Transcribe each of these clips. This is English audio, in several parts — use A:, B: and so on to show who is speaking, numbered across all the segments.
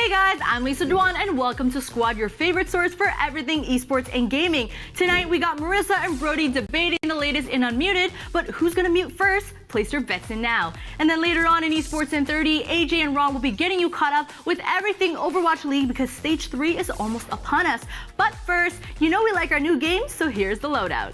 A: Hey guys, I'm Lisa Duan and welcome to Squad, your favorite source for everything esports and gaming. Tonight we got Marissa and Brody debating the latest in Unmuted, but who's gonna mute first? Place your bets in now. And then later on in Esports in 30, AJ and Ron will be getting you caught up with everything Overwatch League because Stage 3 is almost upon us. But first, you know we like our new games, so here's the loadout.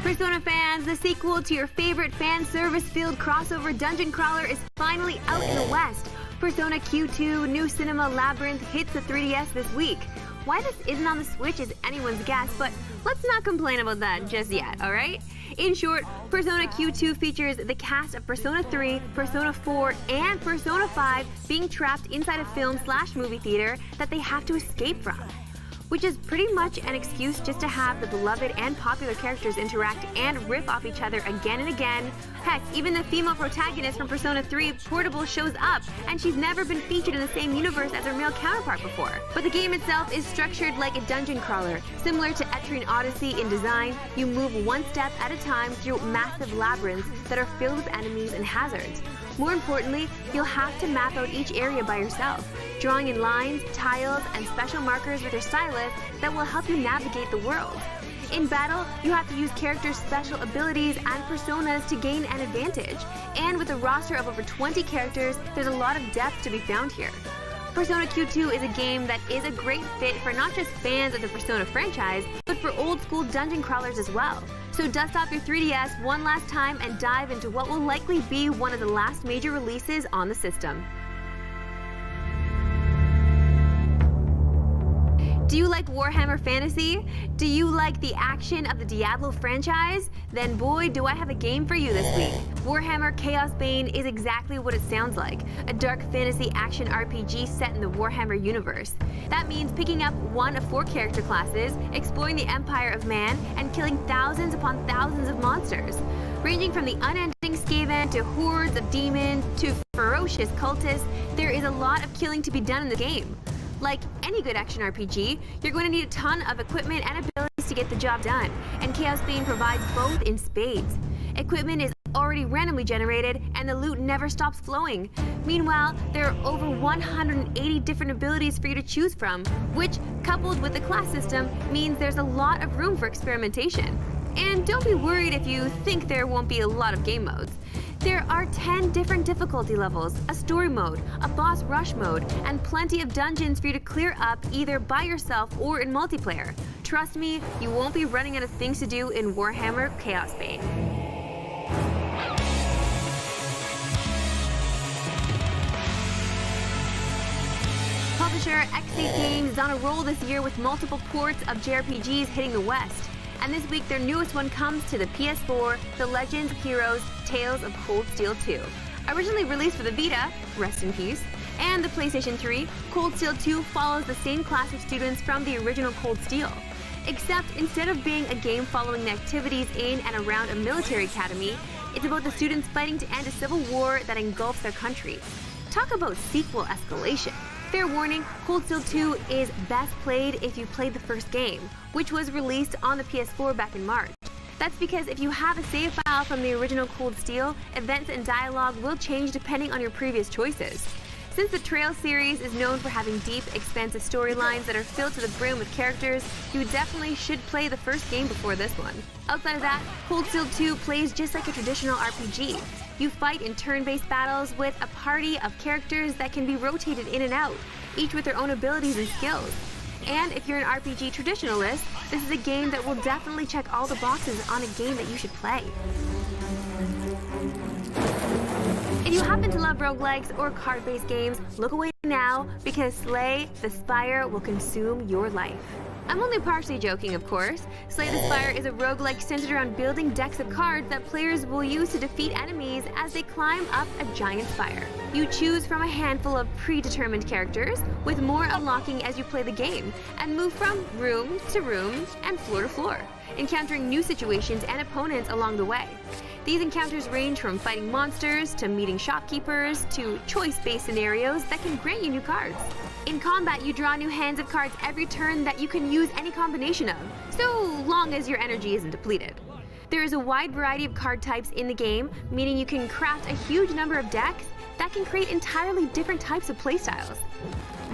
B: Persona fans, the sequel to your favorite fan service-filled crossover dungeon crawler is finally out in the West. Persona Q2 New Cinema Labyrinth hits the 3DS this week. Why this isn't on the Switch is anyone's guess, but let's not complain about that just yet, alright? In short, Persona Q2 features the cast of Persona 3, Persona 4, and Persona 5 being trapped inside a film/movie theater that they have to escape from. Which is pretty much an excuse just to have the beloved and popular characters interact and riff off each other again and again. Heck, even the female protagonist from Persona 3, Portable, shows up, and she's never been featured in the same universe as her male counterpart before. But the game itself is structured like a dungeon crawler. Similar to Etrian Odyssey in design, you move one step at a time through massive labyrinths that are filled with enemies and hazards. More importantly, you'll have to map out each area by yourself, drawing in lines, tiles, and special markers with your stylus that will help you navigate the world. In battle, you have to use characters' special abilities and personas to gain an advantage. And with a roster of over 20 characters, there's a lot of depth to be found here. Persona Q2 is a game that is a great fit for not just fans of the Persona franchise, but for old-school dungeon crawlers as well. So dust off your 3DS one last time and dive into what will likely be one of the last major releases on the system. Do you like Warhammer Fantasy? Do you like the action of the Diablo franchise? Then boy, do I have a game for you this week. Warhammer Chaos Bane is exactly what it sounds like, a dark fantasy action RPG set in the Warhammer universe. That means picking up one of 4 character classes, exploring the Empire of Man, and killing thousands upon thousands of monsters. Ranging from the unending Skaven to hordes of demons to ferocious cultists, there is a lot of killing to be done in the game. Like any good action RPG, you're going to need a ton of equipment and abilities to get the job done, and Chaos Bane provides both in spades. Equipment is already randomly generated, and the loot never stops flowing. Meanwhile, there are over 180 different abilities for you to choose from, which, coupled with the class system, means there's a lot of room for experimentation. And don't be worried if you think there won't be a lot of game modes. There are 10 different difficulty levels, a story mode, a boss rush mode, and plenty of dungeons for you to clear up either by yourself or in multiplayer. Trust me, you won't be running out of things to do in Warhammer Chaos Bane. Publisher X8 Games is on a roll this year with multiple ports of JRPGs hitting the West. And this week, their newest one comes to the PS4, The Legends of Heroes Tales of Cold Steel 2. Originally released for the Vita, rest in peace, and the PlayStation 3, Cold Steel 2 follows the same class of students from the original Cold Steel. Except instead of being a game following the activities in and around a military academy, it's about the students fighting to end a civil war that engulfs their country. Talk about sequel escalation. Fair warning, Cold Steel 2 is best played if you played the first game, which was released on the PS4 back in March. That's because if you have a save file from the original Cold Steel, events and dialogue will change depending on your previous choices. Since the Trail series is known for having deep, expansive storylines that are filled to the brim with characters, you definitely should play the first game before this one. Outside of that, Cold Steel 2 plays just like a traditional RPG. You fight in turn-based battles with a party of characters that can be rotated in and out, each with their own abilities and skills. And if you're an RPG traditionalist, this is a game that will definitely check all the boxes on a game that you should play. If you happen to love roguelikes or card-based games, look away now, because Slay the Spire will consume your life. I'm only partially joking, of course. Slay the Spire is a roguelike centered around building decks of cards that players will use to defeat enemies as they climb up a giant spire. You choose from a handful of predetermined characters, with more unlocking as you play the game, and move from room to room and floor to floor, encountering new situations and opponents along the way. These encounters range from fighting monsters to meeting shopkeepers to choice-based scenarios that can grant you new cards. In combat, you draw new hands of cards every turn that you can use any combination of, so long as your energy isn't depleted. There is a wide variety of card types in the game, meaning you can craft a huge number of decks that can create entirely different types of playstyles.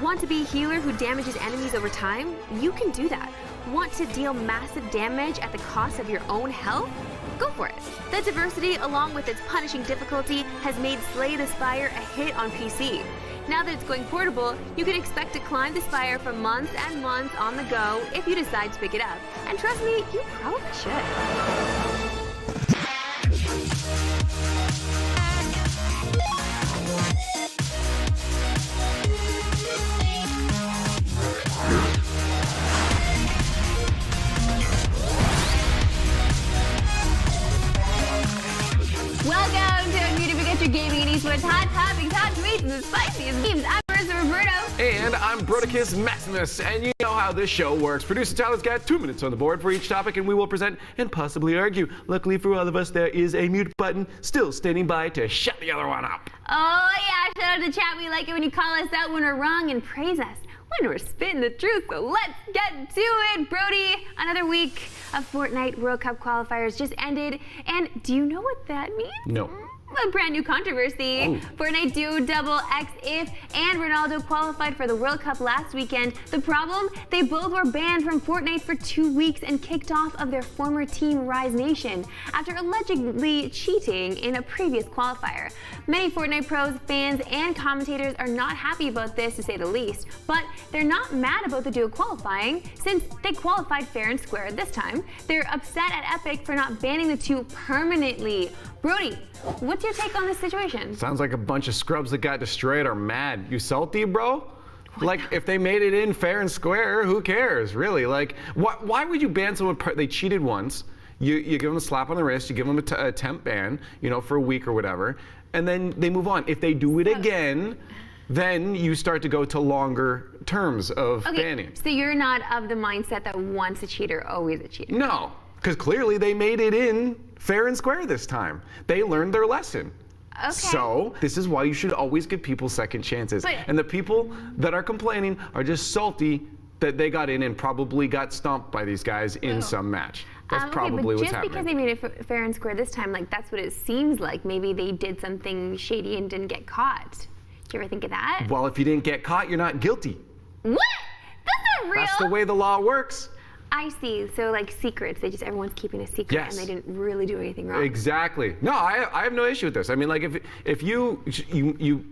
B: Want to be a healer who damages enemies over time? You can do that. Want to deal massive damage at the cost of your own health? Go for it. The diversity, along with its punishing difficulty, has made Slay the Spire a hit on PC. Now that it's going portable, you can expect to climb the Spire for months and months on the go if you decide to pick it up. And trust me, you probably should.
A: Welcome to Unmuted. We get your gaming and esports hot topics, hot tweets, and the spiciest memes. I'm Marissa Roberto.
C: And I'm Brodicus Maximus, and you know how this show works. Producer Tyler's got 2 minutes on the board for each topic, and we will present and possibly argue. Luckily for all of us, there is a mute button still standing by to shut the other one up.
A: Oh yeah, shout out to chat. We like it when you call us out when we're wrong and praise us when we're spitting the truth. So let's get to it. Brody, another week of Fortnite World Cup qualifiers just ended, and do you know what that means?
C: No.
A: A brand new controversy.
C: Oh.
A: Fortnite duo Double X If and Ronaldo qualified for the World Cup last weekend. The problem? They both were banned from Fortnite for 2 weeks and kicked off of their former team Rise Nation after allegedly cheating in a previous qualifier. Many Fortnite pros, fans, and commentators are not happy about this, to say the least, but they're not mad about the duo qualifying since they qualified fair and square this time. They're upset at Epic for not banning the two permanently. Brody, what's your take on this situation?
C: Sounds like a bunch of scrubs that got destroyed are mad. You salty, bro? Like, if they made it in fair and square, who cares, really? Like, why would you ban someone? They cheated once. You give them a slap on the wrist, you give them a temp ban, you know, for a week or whatever, and then they move on. If they do it again, then you start to go to longer terms of banning.
A: So you're not of the mindset that once a cheater, always a cheater?
C: No, because clearly they made it in fair and square this time. They learned their lesson.
A: Okay.
C: So this is why you should always give people second chances. And the people that are complaining are just salty that they got in and probably got stomped by these guys in some match. That's probably what's happening.
A: Just because they made it fair and square this time, like that's what it seems like. Maybe they did something shady and didn't get caught. Do you ever think of that?
C: Well, if you didn't get caught, you're not guilty.
A: What? That's not real.
C: That's the way the law works.
B: I see. So like secrets, everyone's keeping a secret,
C: Yes.
B: and they didn't really do anything wrong.
C: Exactly. No, I have no issue with this. I mean, like if you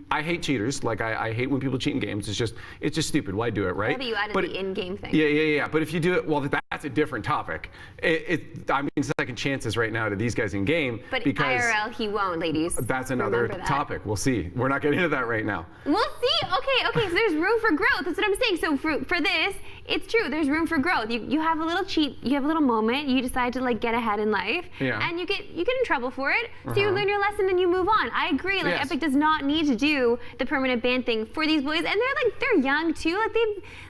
C: I hate cheaters. Like I hate when people cheat in games. It's just stupid. Why do it, right?
B: How do you add the in-game thing?
C: Yeah. But if you do it, well, that's a different topic. I mean, second chances right now to these guys in game.
B: But
C: because
B: IRL, he won't, ladies.
C: That's another topic. We'll see. We're not getting into that right now.
A: We'll see. Okay. So there's room for growth. That's what I'm saying. So for this, it's true. There's room for growth. You have a little cheat. You have a little moment. You decide to like get ahead in life, and you get in trouble for it. So you learn your lesson and you move on. I agree. Like Epic does not need to do the permanent ban thing for these boys, and they're young too. Like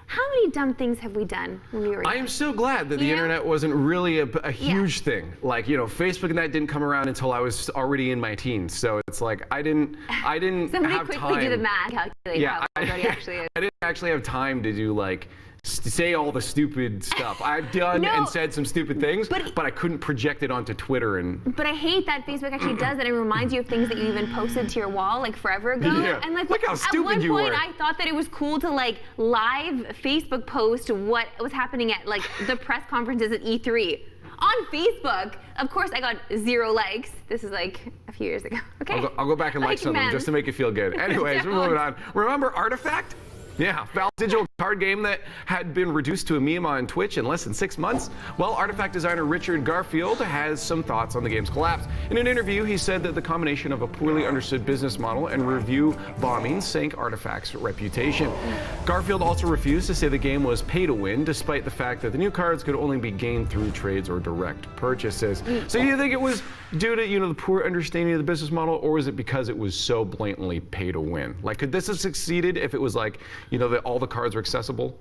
A: how many dumb things have we done when we were young?
C: I am so glad that the internet wasn't really a huge thing. Like, you know, Facebook and that didn't come around until I was already in my teens. So it's like I didn't
A: Somebody
C: have
A: quickly
C: time.
A: do the math, calculate how everybody actually is.
C: I didn't actually have time to do like say all the stupid stuff. I've done and said some stupid things, but I couldn't project it onto Twitter and.
A: But I hate that Facebook actually does that. It reminds you of things that you even posted to your wall like forever ago.
C: Yeah.
A: And like
C: Look how stupid you were.
A: At one point, I thought that it was cool to like live Facebook post what was happening at like the press conferences at E3. On Facebook, of course, I got 0 likes. This is like a few years ago. Okay.
C: I'll go back and like some of them just to make it feel good. Anyways, we're moving on. Remember Artifact? Yeah, Valve's digital card game that had been reduced to a meme on Twitch in less than 6 months. Well, Artifact designer Richard Garfield has some thoughts on the game's collapse. In an interview, he said that the combination of a poorly understood business model and review bombing sank Artifact's reputation. Garfield also refused to say the game was pay to win, despite the fact that the new cards could only be gained through trades or direct purchases. So do you think it was due to, the poor understanding of the business model, or was it because it was so blatantly pay to win? Like, could this have succeeded if it was like, that all the cards were accessible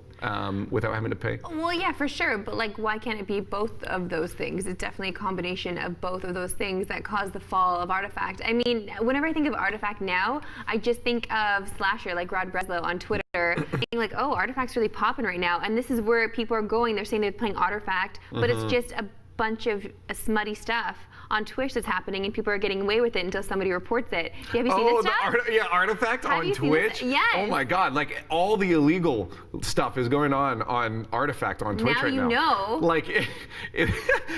C: without having to pay?
B: Well, yeah, for sure. But like, why can't it be both of those things? It's definitely a combination of both of those things that caused the fall of Artifact. I mean, whenever I think of Artifact now, I just think of Slasher, like Rod Breslow on Twitter, being like, oh, Artifact's really popping right now. And this is where people are going. They're saying they're playing Artifact, but it's just a bunch of smutty stuff on Twitch that's happening, and people are getting away with it until somebody reports it. Have you seen this stuff?
C: Artifact on Twitch?
B: Yes.
C: Oh my God, like all the illegal stuff is going on Artifact on Twitch right now.
B: Now you know.
C: Like,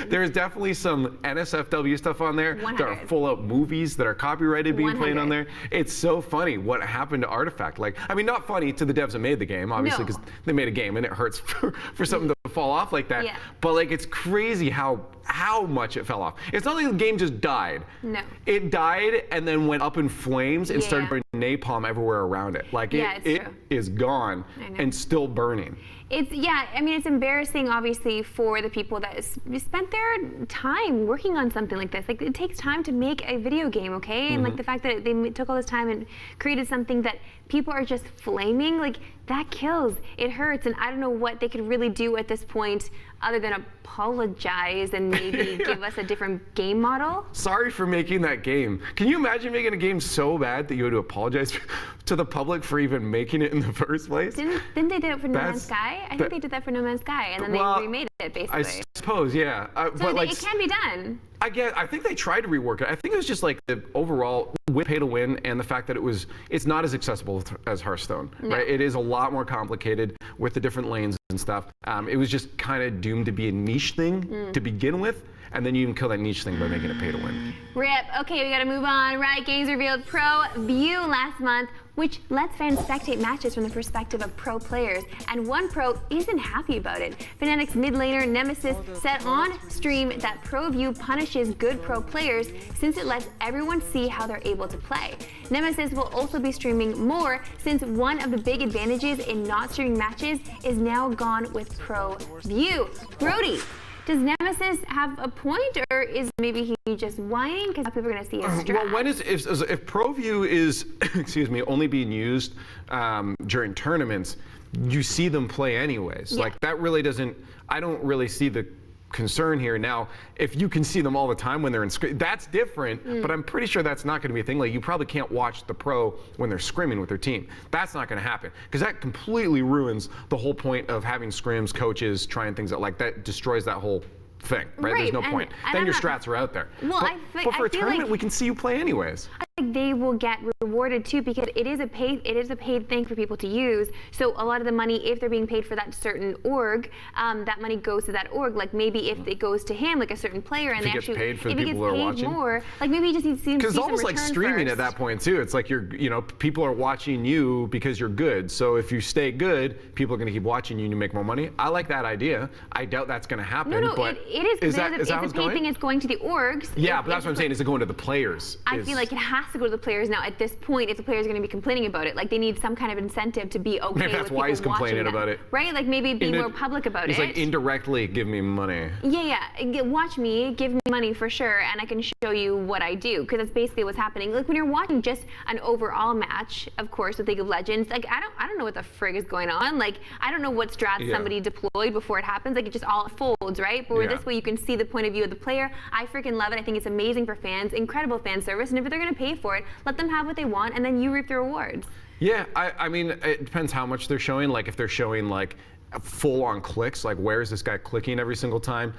C: there's definitely some NSFW stuff on there.
B: 100.
C: There are full-up movies that are copyrighted being
B: 100.
C: played on there. It's so funny what happened to Artifact. Like, I mean, not funny to the devs that made the game, obviously, because they made a game and it hurts for something to fall off like that.
B: Yeah.
C: But like, it's crazy how much it fell off. It's not like the game just died.
B: No.
C: It died and then went up in flames and started burning napalm everywhere around it. Like it is gone and still burning.
B: I mean, it's embarrassing, obviously, for the people that spent their time working on something like this. Like, it takes time to make a video game, okay? And like the fact that they took all this time and created something that people are just flaming, like, that kills. It hurts, and I don't know what they could really do at this point other than apologize and maybe give us a different game model.
C: Sorry for making that game. Can you imagine making a game so bad that you had to apologize to the public for even making it in the first place?
B: Didn't they do it for No Man's Sky? I think they did that for No Man's Sky, and then they remade it, basically.
C: I suppose, yeah.
B: So it can be done.
C: I think they tried to rework it. I think it was just like the overall with pay to win and the fact that it's not as accessible as Hearthstone, right? It is a lot more complicated with the different lanes and stuff. It was just kind of doomed to be a niche thing to begin with, and then you even kill that niche thing by making it pay to win.
B: Rip. Okay, we gotta move on. Riot Games revealed Pro View last month, which lets fans spectate matches from the perspective of pro players, and one pro isn't happy about it. Fnatic's mid laner Nemesis said on stream that Pro View punishes good pro players since it lets everyone see how they're able to play. Nemesis will also be streaming more since one of the big advantages in not streaming matches is now gone with Pro View. Brody, does Nemesis have a point, or is maybe he just whining because people are going to see his strat?
C: Well, if Pro View is, excuse me, only being used during tournaments, you see them play anyways. Like that really doesn't. I don't really see the concern here. Now, if you can see them all the time when they're in scrim, that's different, but I'm pretty sure that's not going to be a thing. Like, you probably can't watch the pro when they're scrimming with their team. That's not going to happen, because that completely ruins the whole point of having scrims, coaches, trying things like that destroys that whole thing, right? There's no point. Then your strats are out there.
B: Well,
C: but for a tournament, we can see you play anyways.
B: I think they will get rewarded too, because it is a paid thing for people to use. So a lot of the money, if they're being paid for that certain org, that money goes to that org. Like maybe if it goes to him, like a certain player, and
C: if he gets paid for the people who are watching,
B: more, like maybe he just needs to see.
C: Because it's almost like streaming at that point too. It's like people are watching you because you're good. So if you stay good, people are going to keep watching you and you make more money. I like that idea. I doubt that's going to happen.
B: No,
C: but
B: it is. It's a paid thing. It's going to the orgs.
C: Yeah, but that's what I'm saying. Is it going to the players?
B: I feel like it has to go to the players now. At this point, if the players are going to be complaining about it, like they need some kind of incentive to be okay.
C: Maybe that's why he's complaining about it,
B: right? Like maybe be more public about it.
C: He's like, indirectly, give me money.
B: Yeah. Watch me, give me money for sure, and I can show you what I do, because that's basically what's happening. Like when you're watching just an overall match, of course, with League of Legends, like I don't know what the frig is going on. Like I don't know what strats somebody deployed before it happens. Like it just all folds, right? But this way you can see the point of view of the player. I freaking love it. I think it's amazing for fans, incredible fan service, and if they're going to pay for it, let them have what they want, and then you reap the rewards.
C: Yeah, I mean, it depends how much they're showing. Like if they're showing like full-on clicks, like where is this guy clicking every single time?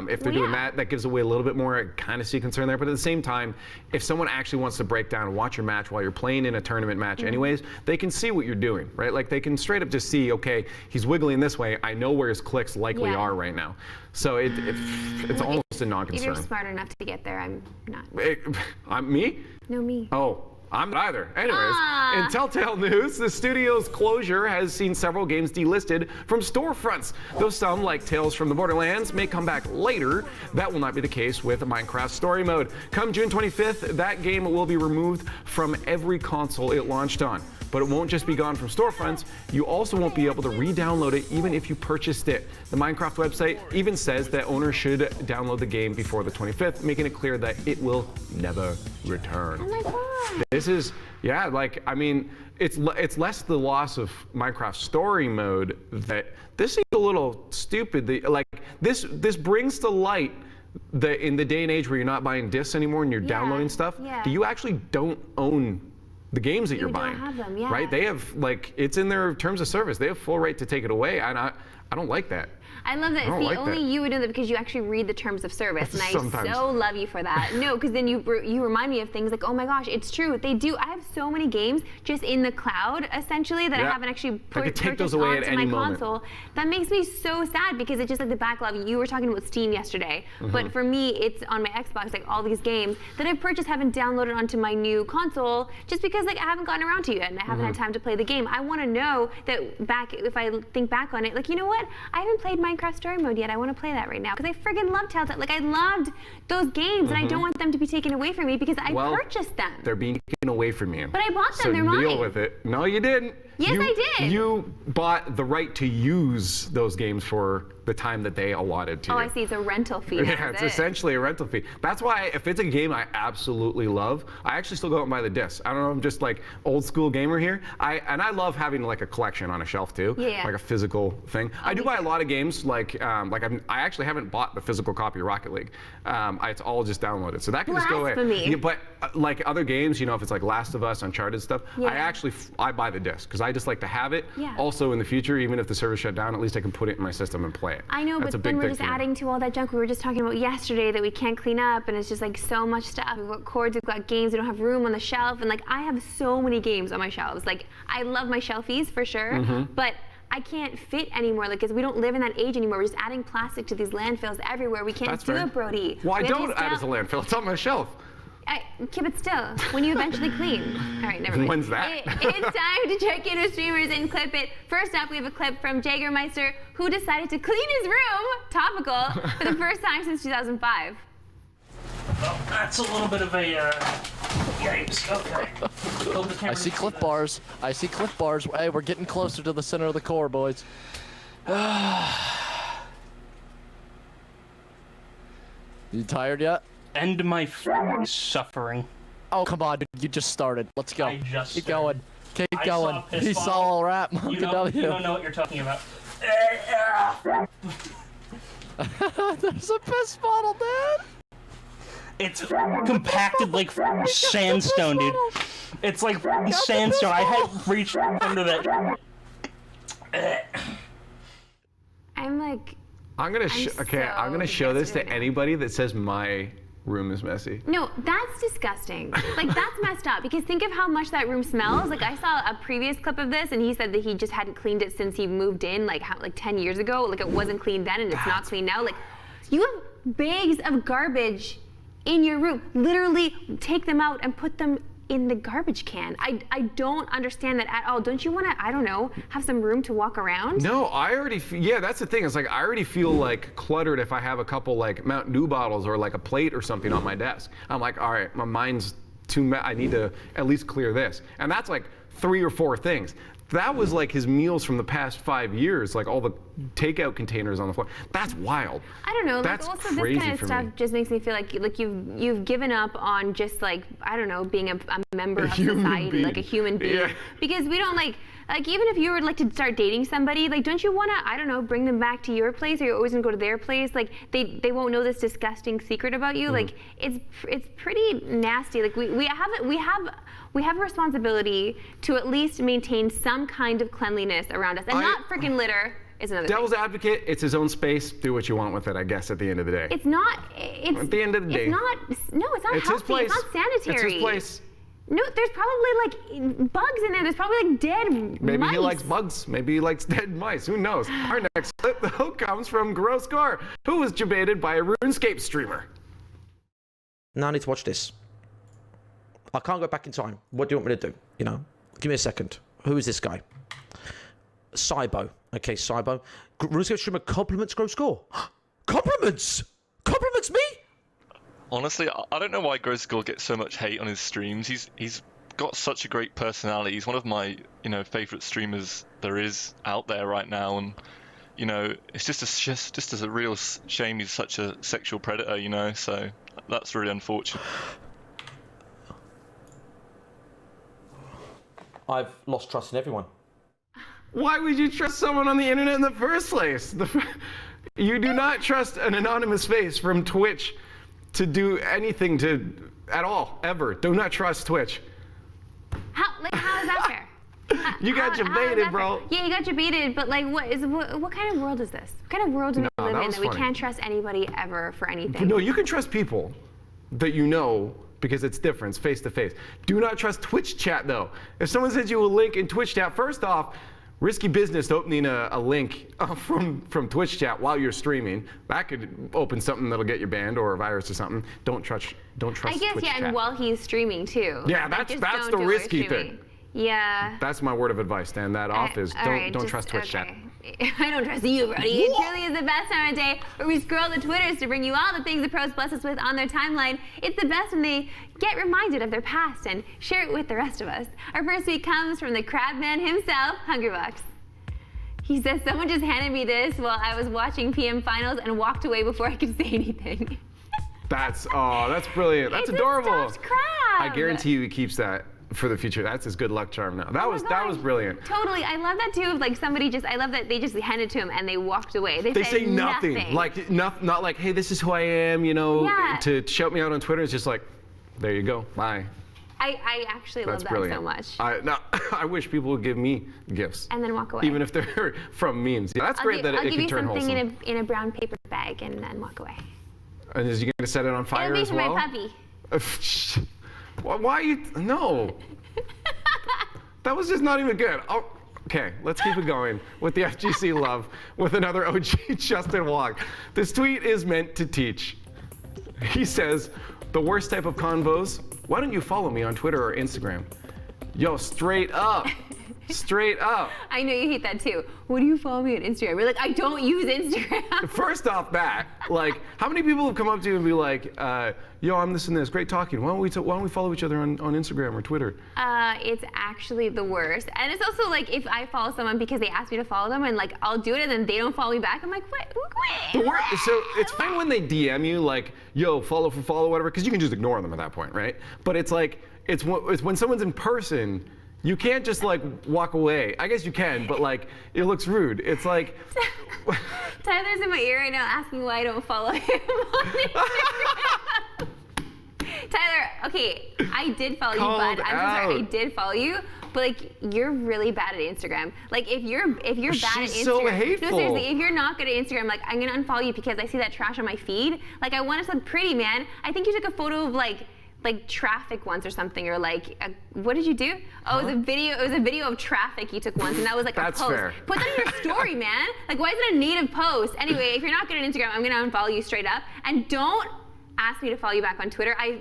C: If they're doing that gives away a little bit more. I kind of see concern there. But at the same time, if someone actually wants to break down and watch your match while you're playing in a tournament match anyways, they can see what you're doing, right? Like they can straight up just see, okay, he's wiggling this way. I know where his clicks likely are right now. So it's almost a non-concern.
B: If you're smart enough to get there, I'm not.
C: Me?
B: No, me.
C: Oh. I'm not either. Anyways, in Telltale news, the studio's closure has seen several games delisted from storefronts. Though some, like Tales from the Borderlands, may come back later, that will not be the case with Minecraft Story Mode. Come June 25th, that game will be removed from every console it launched on. But it won't just be gone from storefronts. You also won't be able to re-download it even if you purchased it. The Minecraft website even says that owners should download the game before the 25th, making it clear that it will never return.
B: Oh my God.
C: This is, yeah, like, I mean, it's less the loss of Minecraft story mode that this is a little stupid. Like, this brings to light that in the day and age where you're not buying discs anymore and you're downloading stuff, you actually don't own the games that you're buying.
B: You don't have them, yeah.
C: Right? They have, like, it's in their terms of service. They have full right to take it away. And I don't like that.
B: I love that. See, only you would know that because you actually read the terms of service, and I so love you for that. No, because then you remind me of things like, oh my gosh, it's true. They do. I have so many games just in the cloud, essentially, that I haven't actually purchased onto my console. That makes me so sad because it's just like the backlog. You were talking about Steam yesterday, but for me, it's on my Xbox, like all these games that I've purchased haven't downloaded onto my new console just because like I haven't gotten around to it and I haven't had time to play the game. I want to know that if I think back on it, like, you know what? I haven't played Minecraft Story Mode yet. I want to play that right now because I friggin' love Telltale. Like, I loved those games and I don't want them to be taken away from me because I purchased them.
C: They're being taken away from you.
B: But I bought them.
C: So
B: they're mine.
C: deal with it. No, you didn't.
B: Yes, I did.
C: You bought the right to use those games for the time that they allotted to you.
B: Oh, I see. It's a rental fee.
C: Yeah, it's essentially a rental fee. That's why if it's a game I absolutely love, I actually still go out and buy the discs. I don't know, I'm just like old school gamer here. I love having like a collection on a shelf too, like a physical thing. I do buy a lot of games I actually haven't bought the physical copy of Rocket League. It's all just downloaded, so that can just go away. Yeah, but like other games, you know, if it's like Last of Us, Uncharted stuff, I buy the disc because I just like to have it. Also in the future, even if the server shut down, at least I can put it in my system and play it.
B: I know, but then we're just adding to all that junk we were just talking about yesterday that we can't clean up, and it's just like so much stuff. We've got cords, we've got games, we don't have room on the shelf, and like I have so many games on my shelves. Like I love my shelfies for sure, but I can't fit anymore, like, because we don't live in that age anymore. We're just adding plastic to these landfills everywhere. We can't do it, Brody.
C: Well, I don't add it to landfill. It's on my shelf.
B: Okay, but still, when you eventually clean. All right, never mind.
C: When's that?
B: It's time to check in with streamers and clip it. First up, we have a clip from Jagermeister, who decided to clean his room, topical, for the first time since 2005.
D: Well, that's a little bit of a, yikes. Okay.
E: I see clip bars. I see clip bars. Hey, we're getting closer to the center of the core, boys. You tired yet?
D: End my suffering.
E: Oh, come on, dude. You just started. Let's go. Keep going. Keep going. He saw all rap.
D: You don't know what you're talking about.
E: There's a piss bottle, dude.
D: It's compacted like sandstone, dude. It's like sandstone. I had reached under that.
B: I'm like.
C: I'm gonna show this to anybody that says my room is messy.
B: No, that's disgusting. Like, that's messed up because think of how much that room smells. Like, I saw a previous clip of this and he said that he just hadn't cleaned it since he moved in, like 10 years ago. Like, it wasn't clean then and it's not clean now. Like, you have bags of garbage in your room. Literally take them out and put them in the garbage can. I don't understand that at all. Don't you want to, I don't know, have some room to walk around?
C: No, I already yeah, that's the thing. It's like I already feel like cluttered if I have a couple like Mountain Dew bottles or like a plate or something on my desk. I'm like, all right, my mind's too I need to at least clear this. And that's like 3 or 4 things. That was like his meals from the past 5 years, like all the takeout containers on the floor. That's wild.
B: I don't know.
C: That's
B: like also
C: crazy
B: this kind of stuff just makes me feel like you've given up on just like, I don't know, being a member of society, like a human being. Yeah. Because we don't like even if you were like to start dating somebody, like don't you want to, I don't know, bring them back to your place, or you're always gonna go to their place? Like they won't know this disgusting secret about you. Like it's pretty nasty. Like we have a responsibility to at least maintain some kind of cleanliness around us, and not freaking litter is another thing.
C: Devil's advocate, it's his own space. Do what you want with it, I guess, at the end of the day.
B: It's not. It's
C: at the end of the day.
B: It's not. No, it's not healthy.
C: His place.
B: It's not sanitary.
C: It's his place.
B: No, there's probably like bugs in there. There's probably like dead
C: Maybe
B: mice.
C: he likes bugs. Maybe he likes dead mice. Who knows? Our next clip, though, comes from Gross Gar, who was debated by a RuneScape streamer.
F: Now I need to watch this. I can't go back in time. What do you want me to do? You know, give me a second. Who is this guy? Cybo. Okay, Cybo. RuneScape streamer compliments Gross Score. Compliments! Compliments me?
G: Honestly, I don't know why Gross Score gets so much hate on his streams. He's got such a great personality. He's one of my, favorite streamers there is out there right now, and it's just a real shame he's such a sexual predator, so that's really unfortunate.
F: I've lost trust in everyone.
C: Why would you trust someone on the internet in the first place? You do not trust an anonymous face from Twitch to do anything at all, ever. Do not trust Twitch.
B: How is that fair?
C: You got your baited, bro.
B: Yeah, you got your baited, but like, what kind of world is this? What kind of world do we live in that we can't trust anybody ever for anything?
C: No, you can trust people that you know because it's different, it's face to face. Do not trust Twitch chat though. If someone sends you a link in Twitch chat, first off, risky business opening a link from Twitch chat while you're streaming. That could open something that'll get you banned or a virus or something. Don't trust
B: I guess,
C: Twitch
B: yeah,
C: chat.
B: and while he's streaming too.
C: Yeah, that's the risky thing.
B: Yeah.
C: That's my word of advice, Dan. That off is don't trust Twitch chat.
B: I don't trust you, Brody. It truly is the best time of day where we scroll the Twitters to bring you all the things the pros bless us with on their timeline. It's the best when they get reminded of their past and share it with the rest of us. Our first tweet comes from the crab man himself, Hungrybucks. He says, someone just handed me this while I was watching PM finals and walked away before I could say anything.
C: That's brilliant. That's
B: it's
C: adorable.
B: A stuffed crab.
C: I guarantee you he keeps that for the future. That's his good luck charm now. That was brilliant.
B: Totally. I love that too. Of like I love that they just handed it to him and they walked away. They
C: say nothing. Like not like, hey, this is who I am, to shout me out on Twitter. It's just like, there you go. Bye.
B: I actually love that
C: brilliant.
B: so much.
C: I wish people would give me gifts.
B: And then walk away.
C: Even if they're from memes. Yeah, that's great that it can turn wholesome.
B: I'll give you something in a brown paper bag and then walk away.
C: And is he going to set it on fire as well?
B: It'll be for my puppy.
C: Why are you? No. That was just not even good. Oh, okay, let's keep it going with the FGC love with another OG Justin Wong. This tweet is meant to teach. He says, the worst type of convos, why don't you follow me on Twitter or Instagram? Yo, straight up. Straight up.
B: I know you hate that too. What do you follow me on Instagram? You're like, I don't use Instagram.
C: First off that, like, how many people have come up to you and be like, yo, I'm this and this, great talking. Why don't we follow each other on Instagram or Twitter?
B: It's actually the worst. And it's also like if I follow someone because they ask me to follow them and like I'll do it and then they don't follow me back, I'm like, what?
C: So it's fine when they DM you like, yo, follow for follow, whatever, because you can just ignore them at that point, right? But it's like, it's when someone's in person, you can't just like walk away. I guess you can, but like it looks rude. It's like
B: Tyler's in my ear right now asking why I don't follow him on Instagram. Tyler, okay, I did follow you, bud. I'm so sorry. I did follow you, but like you're really bad at Instagram. Like if you're bad at Instagram,
C: so hateful.
B: No, seriously, if you're not good at Instagram, like I'm gonna unfollow you because I see that trash on my feed. Like I want to look pretty, man. I think you took a photo of like traffic once or something, or like what did you do? Oh, it was a video. It was a video of traffic you took once, and that was like a post.
C: Fair.
B: Put that in your story, man. Like, why is it a native post? Anyway, if you're not good at Instagram, I'm gonna unfollow you straight up, and don't ask me to follow you back on Twitter. I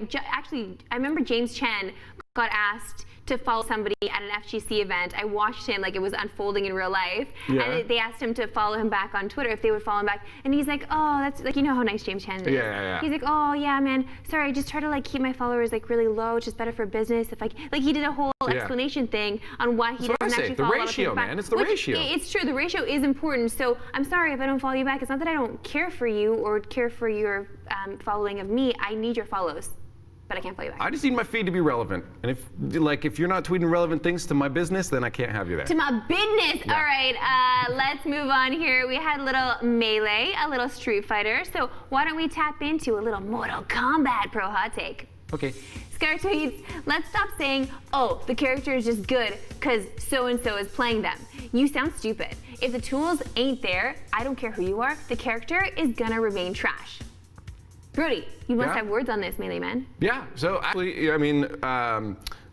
B: remember James Chen got asked to follow somebody at an FGC event. I watched him like it was unfolding in real life.
C: Yeah.
B: And they asked him to follow him back on Twitter if they would follow him back. And he's like, oh, that's like, you know how nice James Chen is.
C: Yeah.
B: He's like, oh yeah, man. Sorry, I just try to like keep my followers like really low. It's just better for business. If like he did a whole explanation thing on why he doesn't actually follow other people back.
C: Man. It's the ratio.
B: It's true. The ratio is important. So I'm sorry if I don't follow you back. It's not that I don't care for you or care for your following of me. I need your follows. But I can't follow you back.
C: I just need my feed to be relevant. And if you're not tweeting relevant things to my business, then I can't have you there.
B: To my business.
C: Yeah.
B: All right, let's move on here. We had a little Melee, a little Street Fighter. So why don't we tap into a little Mortal Kombat pro hot take?
C: Okay.
B: Scar tweets, let's stop saying, oh, the character is just good because so-and-so is playing them. You sound stupid. If the tools ain't there, I don't care who you are, the character is gonna remain trash. Brody, you must have words on this, Melee Man.
C: Yeah, so actually, I mean,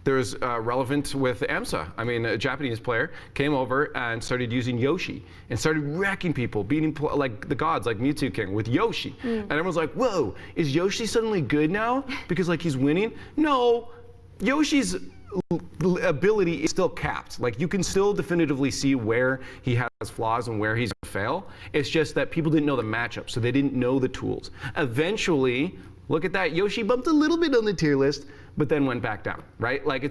C: there's relevant with AMSA. I mean, a Japanese player came over and started using Yoshi and started wrecking people, beating like the gods, like Mewtwo King with Yoshi. And everyone's like, whoa, is Yoshi suddenly good now? Because like he's winning? No, Yoshi's ability is still capped. Like you can still definitively see where he has flaws and where he's gonna fail. It's just that people didn't know the matchup, so they didn't know the tools. Eventually, look at that, Yoshi bumped a little bit on the tier list, but then went back down, right? Like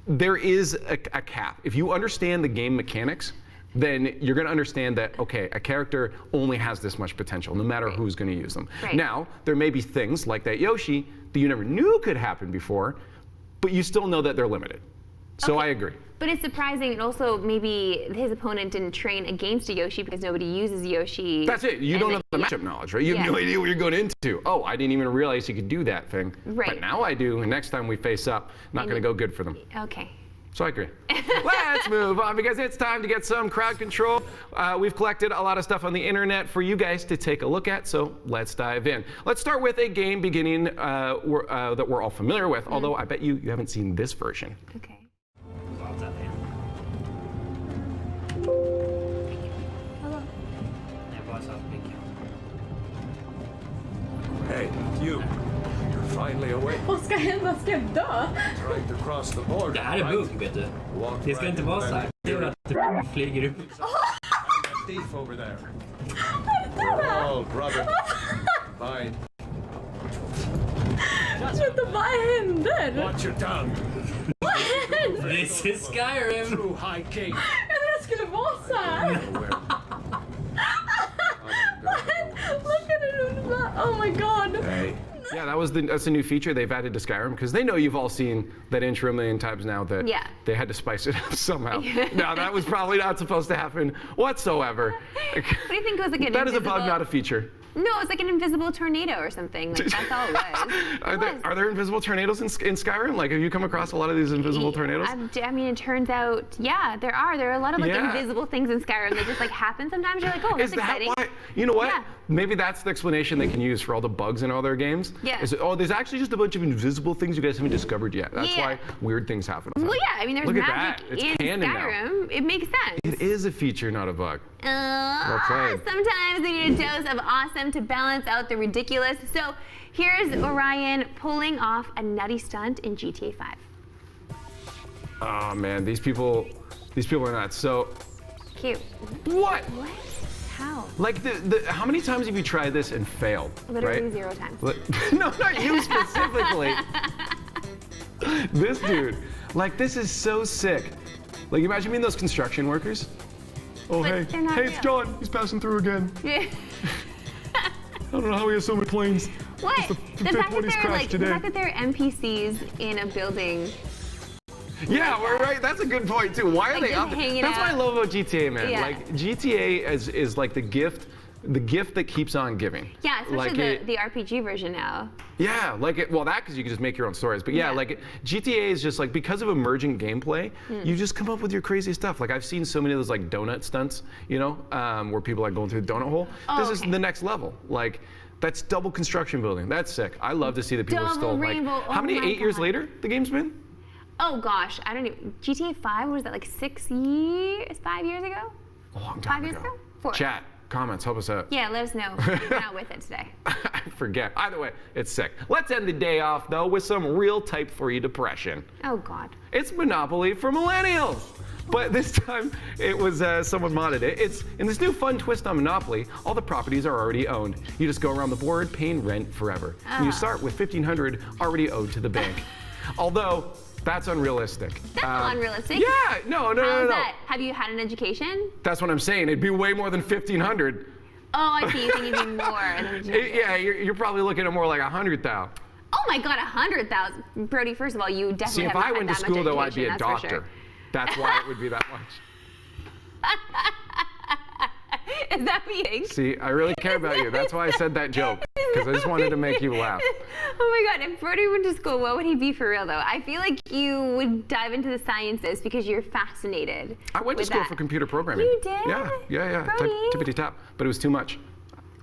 C: there is a cap. If you understand the game mechanics, then you're going to understand that, okay, a character only has this much potential, no matter who's going to use them.
B: Right.
C: Now, there may be things like that Yoshi that you never knew could happen before, but you still know that they're limited. So I agree.
B: But it's surprising, and also maybe his opponent didn't train against a Yoshi because nobody uses Yoshi.
C: That's it. You don't have the matchup knowledge, right? You have no idea what you're going into. Oh, I didn't even realize you could do that thing.
B: Right.
C: But now I do, and next time we face up, not going to go good for them.
B: Okay.
C: So I agree. Let's move on because it's time to get some crowd control. We've collected a lot of stuff on the internet for you guys to take a look at, so let's dive in. Let's start with a game beginning that we're all familiar with, although I bet you haven't seen this version.
B: Okay.
H: Hey, you. You're finally awake.
I: Vad ska hända? Ska jag dö?
H: Trying to cross the border.
J: Det här är bugg, vet du. Det ska inte vara så här. Det är att du flyger upp.
H: Thief over there. We're all brother. Fine.
I: Vänta, vad händer?
H: Watch your tongue.
I: Vad händer?
J: This is Skyrim.
H: True high king.
I: Jag trodde det skulle vara så här. Look at it. Oh my god.
H: Hey.
C: Yeah, that's a new feature they've added to Skyrim because they know you've all seen that intro a million times now that they had to spice it up somehow. Now that was probably not supposed to happen whatsoever.
B: What do you think was like an
C: That is a
B: invisible...
C: bug, not a feature.
B: No, it's like an invisible tornado or something. Like, that's all it was.
C: Are there invisible tornadoes in Skyrim? Like, have you come across a lot of these invisible tornadoes?
B: I mean, it turns out, yeah, there are. There are a lot of like
C: Yeah.
B: invisible things in Skyrim that just like happen sometimes. You're like, oh, that's
C: Is that
B: exciting.
C: why? You know what?
B: Yeah.
C: Maybe that's the explanation they can use for all the bugs in all their games.
B: Yeah.
C: Is, oh, there's actually just a bunch of invisible things you guys haven't discovered yet. That's
B: Yeah.
C: why weird things happen.
B: Well, yeah, I mean, there's
C: Look at
B: magic
C: that. It's
B: in
C: canon now.
B: Skyrim. It makes sense.
C: It is a feature, not a bug. Well played.
B: Sometimes we need a dose of awesome to balance out the ridiculous. So here's Orion pulling off a nutty stunt in GTA 5.
C: Oh man, these people are nuts. So
B: Cute.
C: what?
B: What? How?
C: Like how many times have you tried this and failed?
B: Literally
C: right?
B: 0 times.
C: No, not you specifically. This dude, like this is so sick. Like imagine being those construction workers. Oh
B: But
C: hey,
B: they're not
C: it's
B: real.
C: John. He's passing through again.
B: Yeah.
C: I don't know how he has so many planes.
B: What?
C: The fifth one he's crashed
B: the
C: today.
B: fact that they're NPCs in a building.
C: Yeah, we're right. That's a good point too. Why are
B: Like,
C: they
B: just
C: up there?
B: hanging
C: That's what I
B: out.
C: love about GTA, man.
B: Yeah.
C: Like GTA is like the gift that keeps on giving.
B: Yeah, especially
C: Like
B: the RPG version now.
C: Yeah, like it. Well, that because you can just make your own stories. But yeah,
B: Yeah.
C: like GTA is just like because of emerging gameplay, you just come up with your crazy stuff. Like I've seen so many of those like donut stunts, you know, where people are going through the donut hole. This is the next level. Like that's double construction building. That's sick. I love to see that people
B: Double
C: still like.
B: rainbow.
C: How
B: Oh
C: many?
B: my
C: 8 years
B: God.
C: later, the game's been.
B: Oh gosh, I don't even. GTA 5 was that like 6 years? 5 years ago?
C: A long time
B: 5 years
C: ago.
B: ago? 4.
C: Chat, comments, help us out.
B: Yeah, let us know. We're not with it today.
C: I forget. Either way, it's sick. Let's end the day off though with some real Type 3 depression.
B: Oh god.
C: It's Monopoly for millennials. But this time it was someone modded it. It's in this new fun twist on Monopoly. All the properties are already owned. You just go around the board paying rent forever. And you start with $1,500 already owed to the bank. Although that's unrealistic.
B: That's not unrealistic.
C: Yeah, no.
B: How's that? Have you had an education?
C: That's what I'm saying. It'd be way more than $1,500.
B: Oh, I see. You think it'd be more than
C: Yeah, you're probably looking at more like 100,000.
B: Oh my god, 100,000. Brody, first of all, you definitely
C: See, if
B: haven't
C: I
B: had
C: went to
B: that much
C: school though, I'd be a
B: education, that's for
C: doctor.
B: sure.
C: That's why it would be that much.
B: Is that what you think?
C: See, I really care about you. That's why I said that joke, because I just wanted to make you laugh.
B: Oh my god, if Brody went to school, what would he be for real though? I feel like you would dive into the sciences because you're fascinated.
C: I went to
B: with
C: school
B: that.
C: for computer programming.
B: You did?
C: Yeah.
B: Brody.
C: Tippity tap. But it was too much.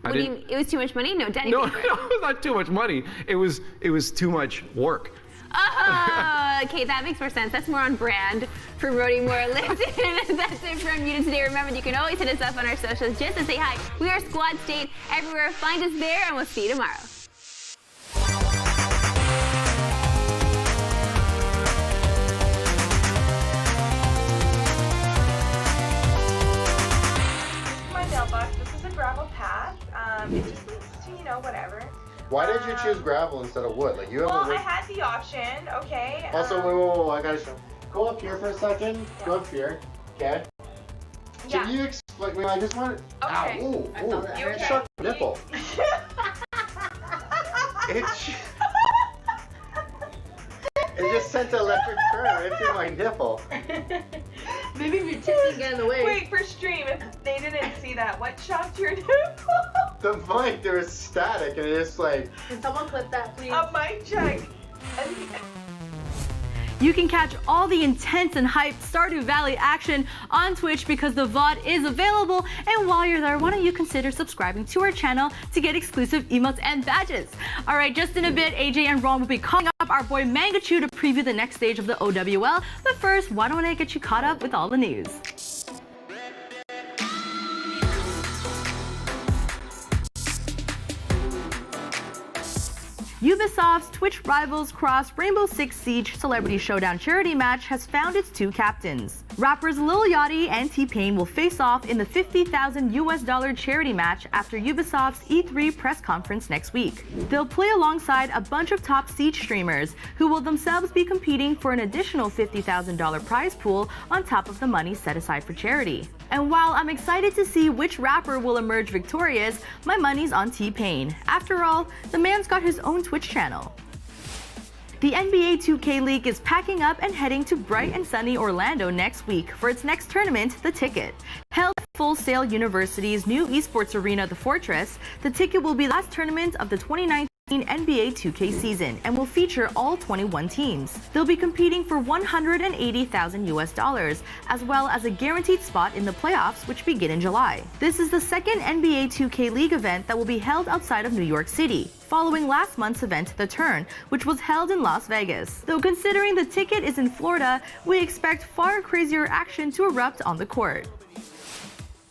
B: What do you mean? It was too much money? No, Danny.
C: No,
B: paid for it.
C: it was not too much money. It was too much work.
B: Oh, okay, that makes more sense. That's more on brand for Brody Moore. Listen, that's it from you today. Remember, you can always hit us up on our socials just to say hi. We are Squad State everywhere. Find us there, and we'll see you tomorrow.
I: My mailbox. This is a gravel path. It just leads to, you know, whatever.
K: Why did you choose gravel instead of wood? Like you have
I: Well,
K: a wood.
I: I had the option, okay.
K: Also, wait, I gotta show. go up here for a second. Go up here. Okay.
I: Yeah.
K: Can you explain? I just want.
I: Okay.
K: Ow!
I: I felt that.
K: It struck the nipple. It just sent an electric current into my nipple.
I: Maybe if your tits didn't get in the way. Wait, for stream, if they didn't see that, what shocked your nipple?
K: The mic, there was static, and it just like.
I: Can someone clip that, please? A mic check.
A: You can catch all the intense and hyped Stardew Valley action on Twitch because the VOD is available. And while you're there, why don't you consider subscribing to our channel to get exclusive emotes and badges. All right, just in a bit, AJ and Ron will be calling up our boy Mangachu to preview the next stage of the OWL. But first, why don't I get you caught up with all the news? Ubisoft's Twitch Rivals Cross Rainbow Six Siege Celebrity Showdown charity match has found its two captains. Rappers Lil Yachty and T-Pain will face off in the $50,000 charity match after Ubisoft's E3 press conference next week. They'll play alongside a bunch of top Siege streamers who will themselves be competing for an additional $50,000 prize pool on top of the money set aside for charity. And while I'm excited to see which rapper will emerge victorious, my money's on T-Pain. After all, the man's got his own Twitch channel. The NBA 2K League is packing up and heading to bright and sunny Orlando next week for its next tournament, The Ticket. Held at Full Sail University's new esports arena, The Fortress, The Ticket will be the last tournament of the 2019 NBA 2K season and will feature all 21 teams. They'll be competing for $180,000 as well as a guaranteed spot in the playoffs, which begin in July. This is the second NBA 2K League event that will be held outside of New York City, following last month's event, The Turn, which was held in Las Vegas. Though considering The Ticket is in Florida, we expect far crazier action to erupt on the court.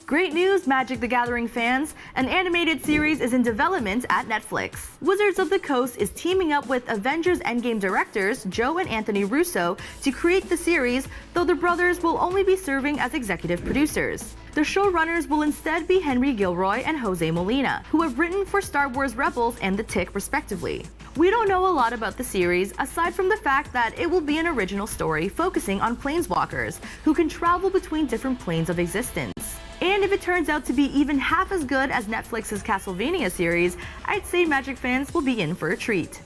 A: Great news, Magic the Gathering fans! An animated series is in development at Netflix. Wizards of the Coast is teaming up with Avengers Endgame directors Joe and Anthony Russo to create the series, though the brothers will only be serving as executive producers. The showrunners will instead be Henry Gilroy and Jose Molina, who have written for Star Wars Rebels and The Tick respectively. We don't know a lot about the series, aside from the fact that it will be an original story focusing on planeswalkers, who can travel between different planes of existence. And if it turns out to be even half as good as Netflix's Castlevania series, I'd say Magic fans will be in for a treat.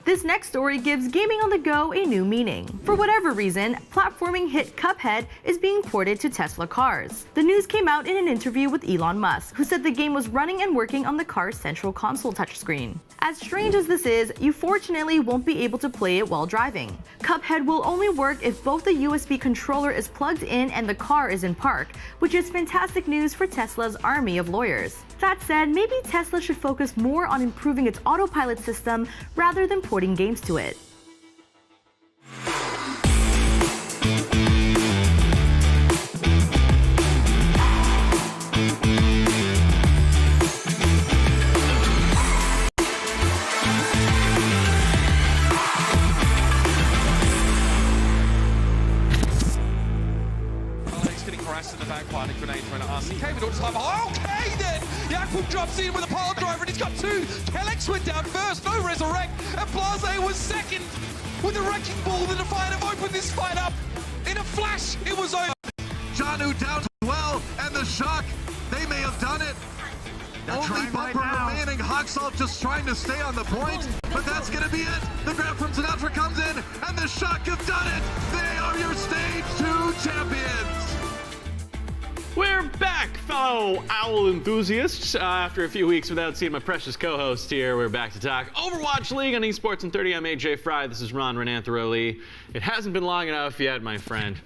A: This next story gives gaming on the go a new meaning. For whatever reason, platforming hit Cuphead is being ported to Tesla cars. The news came out in an interview with Elon Musk, who said the game was running and working on the car's central console touchscreen. As strange as this is, you fortunately won't be able to play it while driving. Cuphead will only work if both the USB controller is plugged in and the car is in park, which is fantastic news for Tesla's army of lawyers. That said, maybe Tesla should focus more on improving its autopilot system rather than porting games to it.
L: In the back line, a grenade thrown at us. Came all the time. Okay then! Yakub drops in with a pile driver and he's got two. Kellex went down first, no resurrect. And Blase was second with a wrecking ball. The Defiant have opened this fight up. In a flash, it was over.
M: Janu down as well, and the Shock, they may have done it. Only bumper remaining. Hawksalt just trying to stay on the point, but that's going to be it. The grab from Sinatra comes in, and the Shock have done it. They are your Stage 2 champions.
N: We're back, fellow OWL enthusiasts. After a few weeks without seeing my precious co-host here, we're back to talk Overwatch League on eSports and 30. I'm AJ Fry. This is Ron Renanthro Lee. It hasn't been long enough yet, my friend.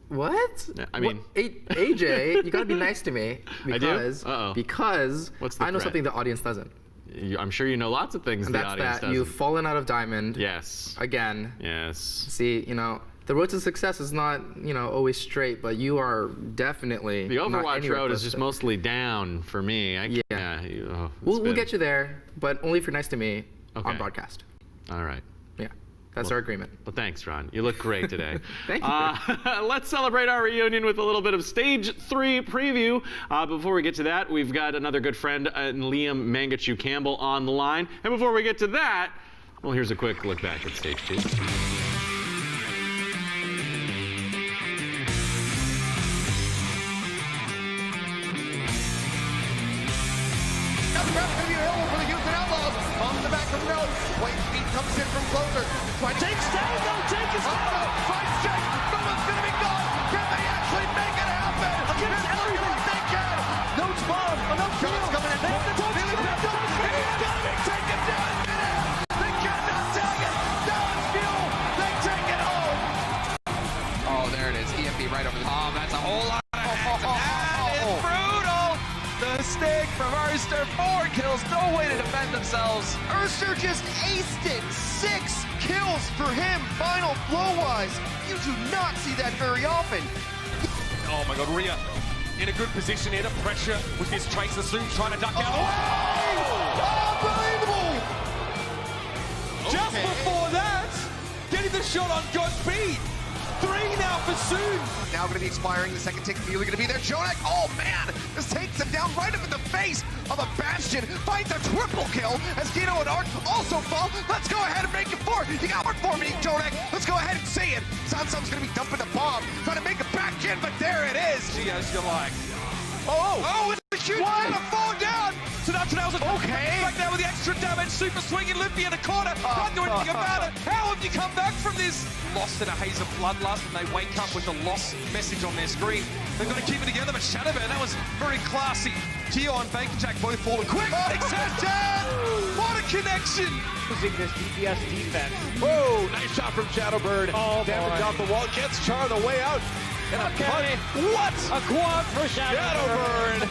O: What?
N: I mean,
O: AJ, you gotta be nice to me because
N: I do?
O: because I know something the audience doesn't.
N: I'm sure you know lots of things the audience doesn't.
O: You've fallen out of Diamond.
N: Yes.
O: Again.
N: Yes.
O: See, the road to success is not, always straight, but you are definitely
N: the Overwatch road is just mostly down for me.
O: We'll get you there, but only if you're nice to me on broadcast.
N: All right.
O: Yeah, that's our agreement.
N: Well, thanks, Ron. You look great today.
O: Thank you.
N: Let's celebrate our reunion with a little bit of Stage 3 preview. Before we get to that, we've got another good friend, Liam Mangachu Campbell, on the line. And before we get to that, well, here's a quick look back at Stage 2.
M: knows. Wait, he comes in from closer. Jake's down, though. Jake is down. Finds Jake. No one's going to be gone. Can they actually make it happen? Against everything they can. Notes bomb. Enough shots coming in. They have the touch. He's got it. Take it down. They cannot tag it. Now it's Fuel. They take it home.
L: Oh, there it is. EMP right over the top. That's a whole lot of hands. And it's brutal. The stick from Erster. 4 kills. No way to defend themselves.
M: Erster just aced it. 6 kills for him, final flow-wise. You do not see that very often.
L: Oh my god, Rhea in a good position here to pressure with this Tracer suit trying to duck out.
M: Unbelievable!
L: Just before that, getting the shot on Godspeed. 3 now for Soon.
M: Now going to be expiring. The second tick really going to be there. Jonak, oh man, this takes him down right up in the face of a Bastion. Finds a triple kill as Gino and Arc also fall. Let's go ahead and make it 4. You got 1 for me, Jonak. Let's go ahead and see it. Sansum's going to be dumping the bomb, trying to make it back in, but there it is.
L: She has your like.
M: Oh,
L: it's a huge one to fall down. Sinatra now okay. Back there with the extra damage. Super swinging Limpy in the corner. Can't do anything about it. How have you come back from this? Lost in a haze of bloodlust, and they wake up with the lost message on their screen. They've got to keep it together, but Shadowbear, that was very classy. Tio and Bakerjack both falling quick. What a connection!
P: Using this DPS defense.
H: Whoa, nice shot from Shadowbird.
P: Oh,
H: damage off the wall. Gets Char the way out. And a punt. What?
P: A quad for Shadowbird.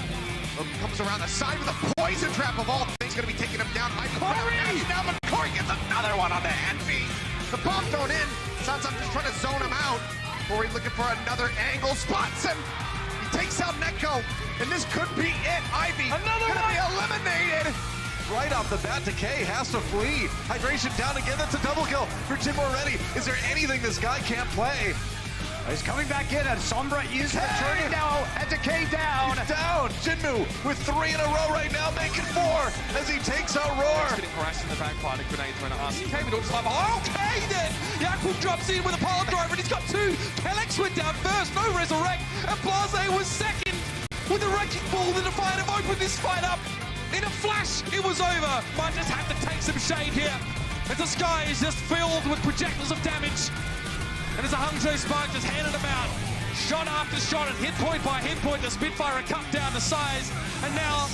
M: Comes around the side with a poison trap of all things. Going to be taking him down. Now McCoy gets another one on the envy. The bomb thrown in. Sounds like just trying to zone him out. Corey looking for another angle. Spots him. He takes out Neko. And this could be it. Ivy gonna be eliminated.
H: Right off the bat, Decay has to flee. Hydration down again. That's a double kill for Jim already. Is there anything this guy can't play?
P: He's coming back in, and Sombra is returning now, and Decay down.
H: He's down. Jinmu with 3 in a row right now, making 4 as he takes out Roar.
L: Getting harassed in the back, planting grenades when RCK would also have. Okay then! Yakub drops in with a pile driver, and he's got 2. Kelex went down first, no resurrect, and Blase was second with a wrecking ball. The Defiant have opened this fight up. In a flash, it was over. Might just have to take some shade here, as the sky is just filled with projectiles of damage. And as a Hangzhou Spark just handed him out, shot after shot and hit point by hit point, the Spitfire cut down to size. And now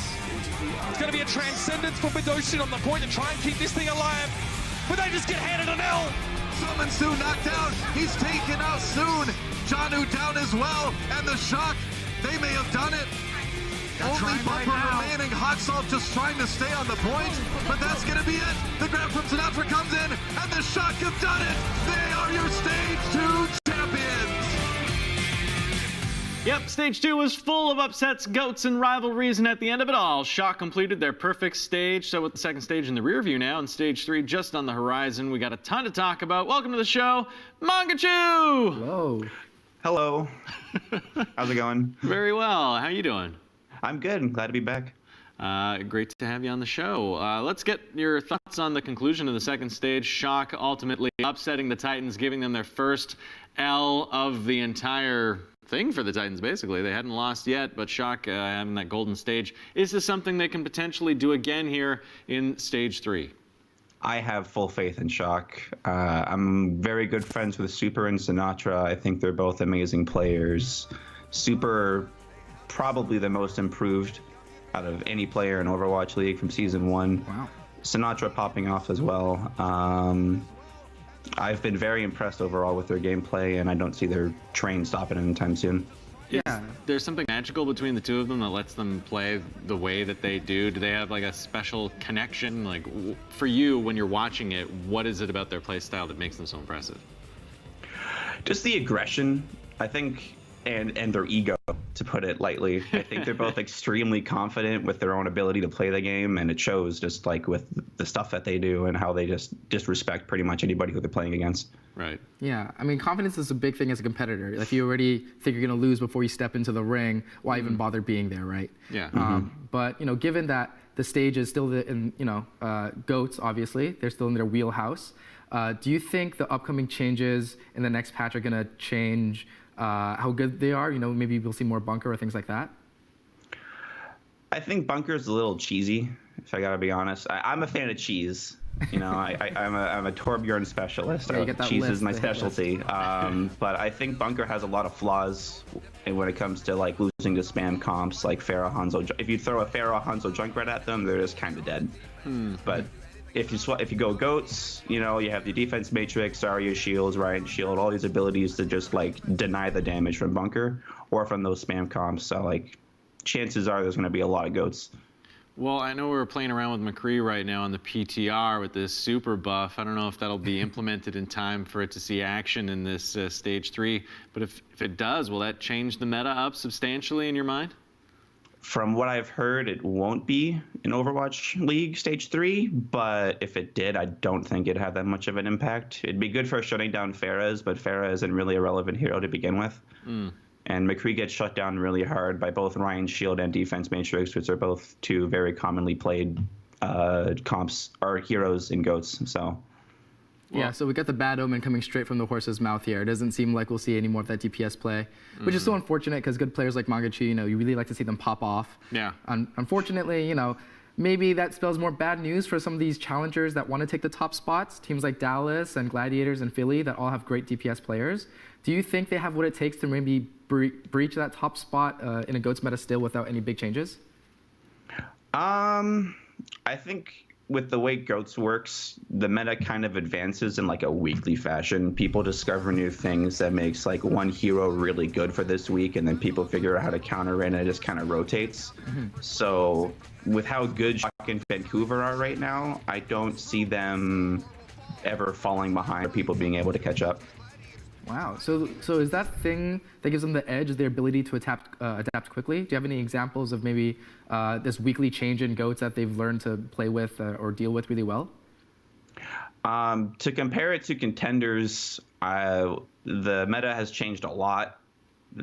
L: it's going to be a transcendence for Midoshin on the point to try and keep this thing alive. But they just get handed an L.
M: Summon Soon knocked down. He's taken out Soon. Janu down as well. And the Shock, they may have done it. Only Bumper remaining. Hot Salt just trying to stay on the point, but that's going to be it. The grab from Sinatra comes in, and the Shock have done it. They are your Stage 2 champions.
N: Yep, Stage 2 was full of upsets, goats, and rivalries, and at the end of it all, Shock completed their perfect stage. So with the second stage in the rear view now, and Stage 3 just on the horizon, we got a ton to talk about. Welcome to the show, Mangachu!
Q: Hello. Hello. How's it going?
N: Very well. How you doing?
Q: I'm good. I'm glad to be back.
N: Great to have you on the show. Let's get your thoughts on the conclusion of the second stage. Shock ultimately upsetting the Titans, giving them their first L of the entire thing for the Titans, basically. They hadn't lost yet, but Shock having that golden stage. Is this something they can potentially do again here in Stage 3?
Q: I have full faith in Shock. I'm very good friends with Super and Sinatra. I think they're both amazing players. Super, probably the most improved out of any player in Overwatch League from Season 1.
R: Wow.
Q: Sinatra popping off as well. I've been very impressed overall with their gameplay, and I don't see their train stopping anytime soon.
N: Yeah. There's something magical between the two of them that lets them play the way that they do. Do they have like a special connection? Like for you, when you're watching it, what is it about their play style that makes them so impressive?
Q: Just the aggression, I think, and their ego, to put it lightly. I think they're both extremely confident with their own ability to play the game, and it shows just like with the stuff that they do and how they just disrespect pretty much anybody who they're playing against.
N: Right.
O: Yeah, I mean, confidence is a big thing as a competitor. If you already think you're going to lose before you step into the ring, why even bother being there, right?
N: Yeah.
O: But, you know, given that the stage is still GOATs, obviously, they're still in their wheelhouse. Do you think the upcoming changes in the next patch are going to change how good they are? You know, maybe we'll see more bunker or things like that?
Q: I think bunker's a little cheesy, if I gotta be honest. I'm a fan of cheese, You know, I'm a Torbjorn specialist.
O: Yeah, you get that
Q: Cheese
O: list,
Q: is my
O: the hit list.
Q: specialty. But I think Bunker has a lot of flaws when it comes to like losing to spam comps like Pharah, Hanzo. If you throw a Pharah, Hanzo, Junkrat at them, they're just kind of dead. But if you go goats, you know, you have the defense matrix, Zarya shields, Ryan shield, all these abilities to just like deny the damage from Bunker or from those spam comps. So like, chances are there's going to be a lot of goats.
N: Well, I know we're playing around with McCree right now on the PTR with this super buff. I don't know if that'll be implemented in time for it to see action in this stage 3. But if it does, will that change the meta up substantially in your mind?
Q: From what I've heard, it won't be in Overwatch League Stage 3, but if it did, I don't think it'd have that much of an impact. It'd be good for shutting down Pharah's, but Pharah isn't really a relevant hero to begin with. And McCree gets shut down really hard by both Ryan Shield and Defense Matrix, which are both two very commonly played comps or heroes in GOATs. So.
O: Yeah, so we got the bad omen coming straight from the horse's mouth here. It doesn't seem like we'll see any more of that DPS play, which is so unfortunate because good players like Mangachu, you know, you really like to see them pop off.
N: Yeah.
O: Unfortunately, you know, maybe that spells more bad news for some of these challengers that want to take the top spots. Teams like Dallas and Gladiators and Philly that all have great DPS players. Do you think they have what it takes to maybe breach that top spot in a GOATS meta still without any big changes?
Q: I think with the way GOATS works, the meta kind of advances in like a weekly fashion. People discover new things that makes like one hero really good for this week, and then people figure out how to counter it, and it just kind of rotates. So with how good Shock and Vancouver are right now, I don't see them ever falling behind or people being able to catch up.
O: Wow. So is that thing that gives them the edge is their ability to adapt quickly? Do you have any examples of maybe this weekly change in GOATs that they've learned to play with or deal with really well?
Q: To compare it to contenders, the meta has changed a lot.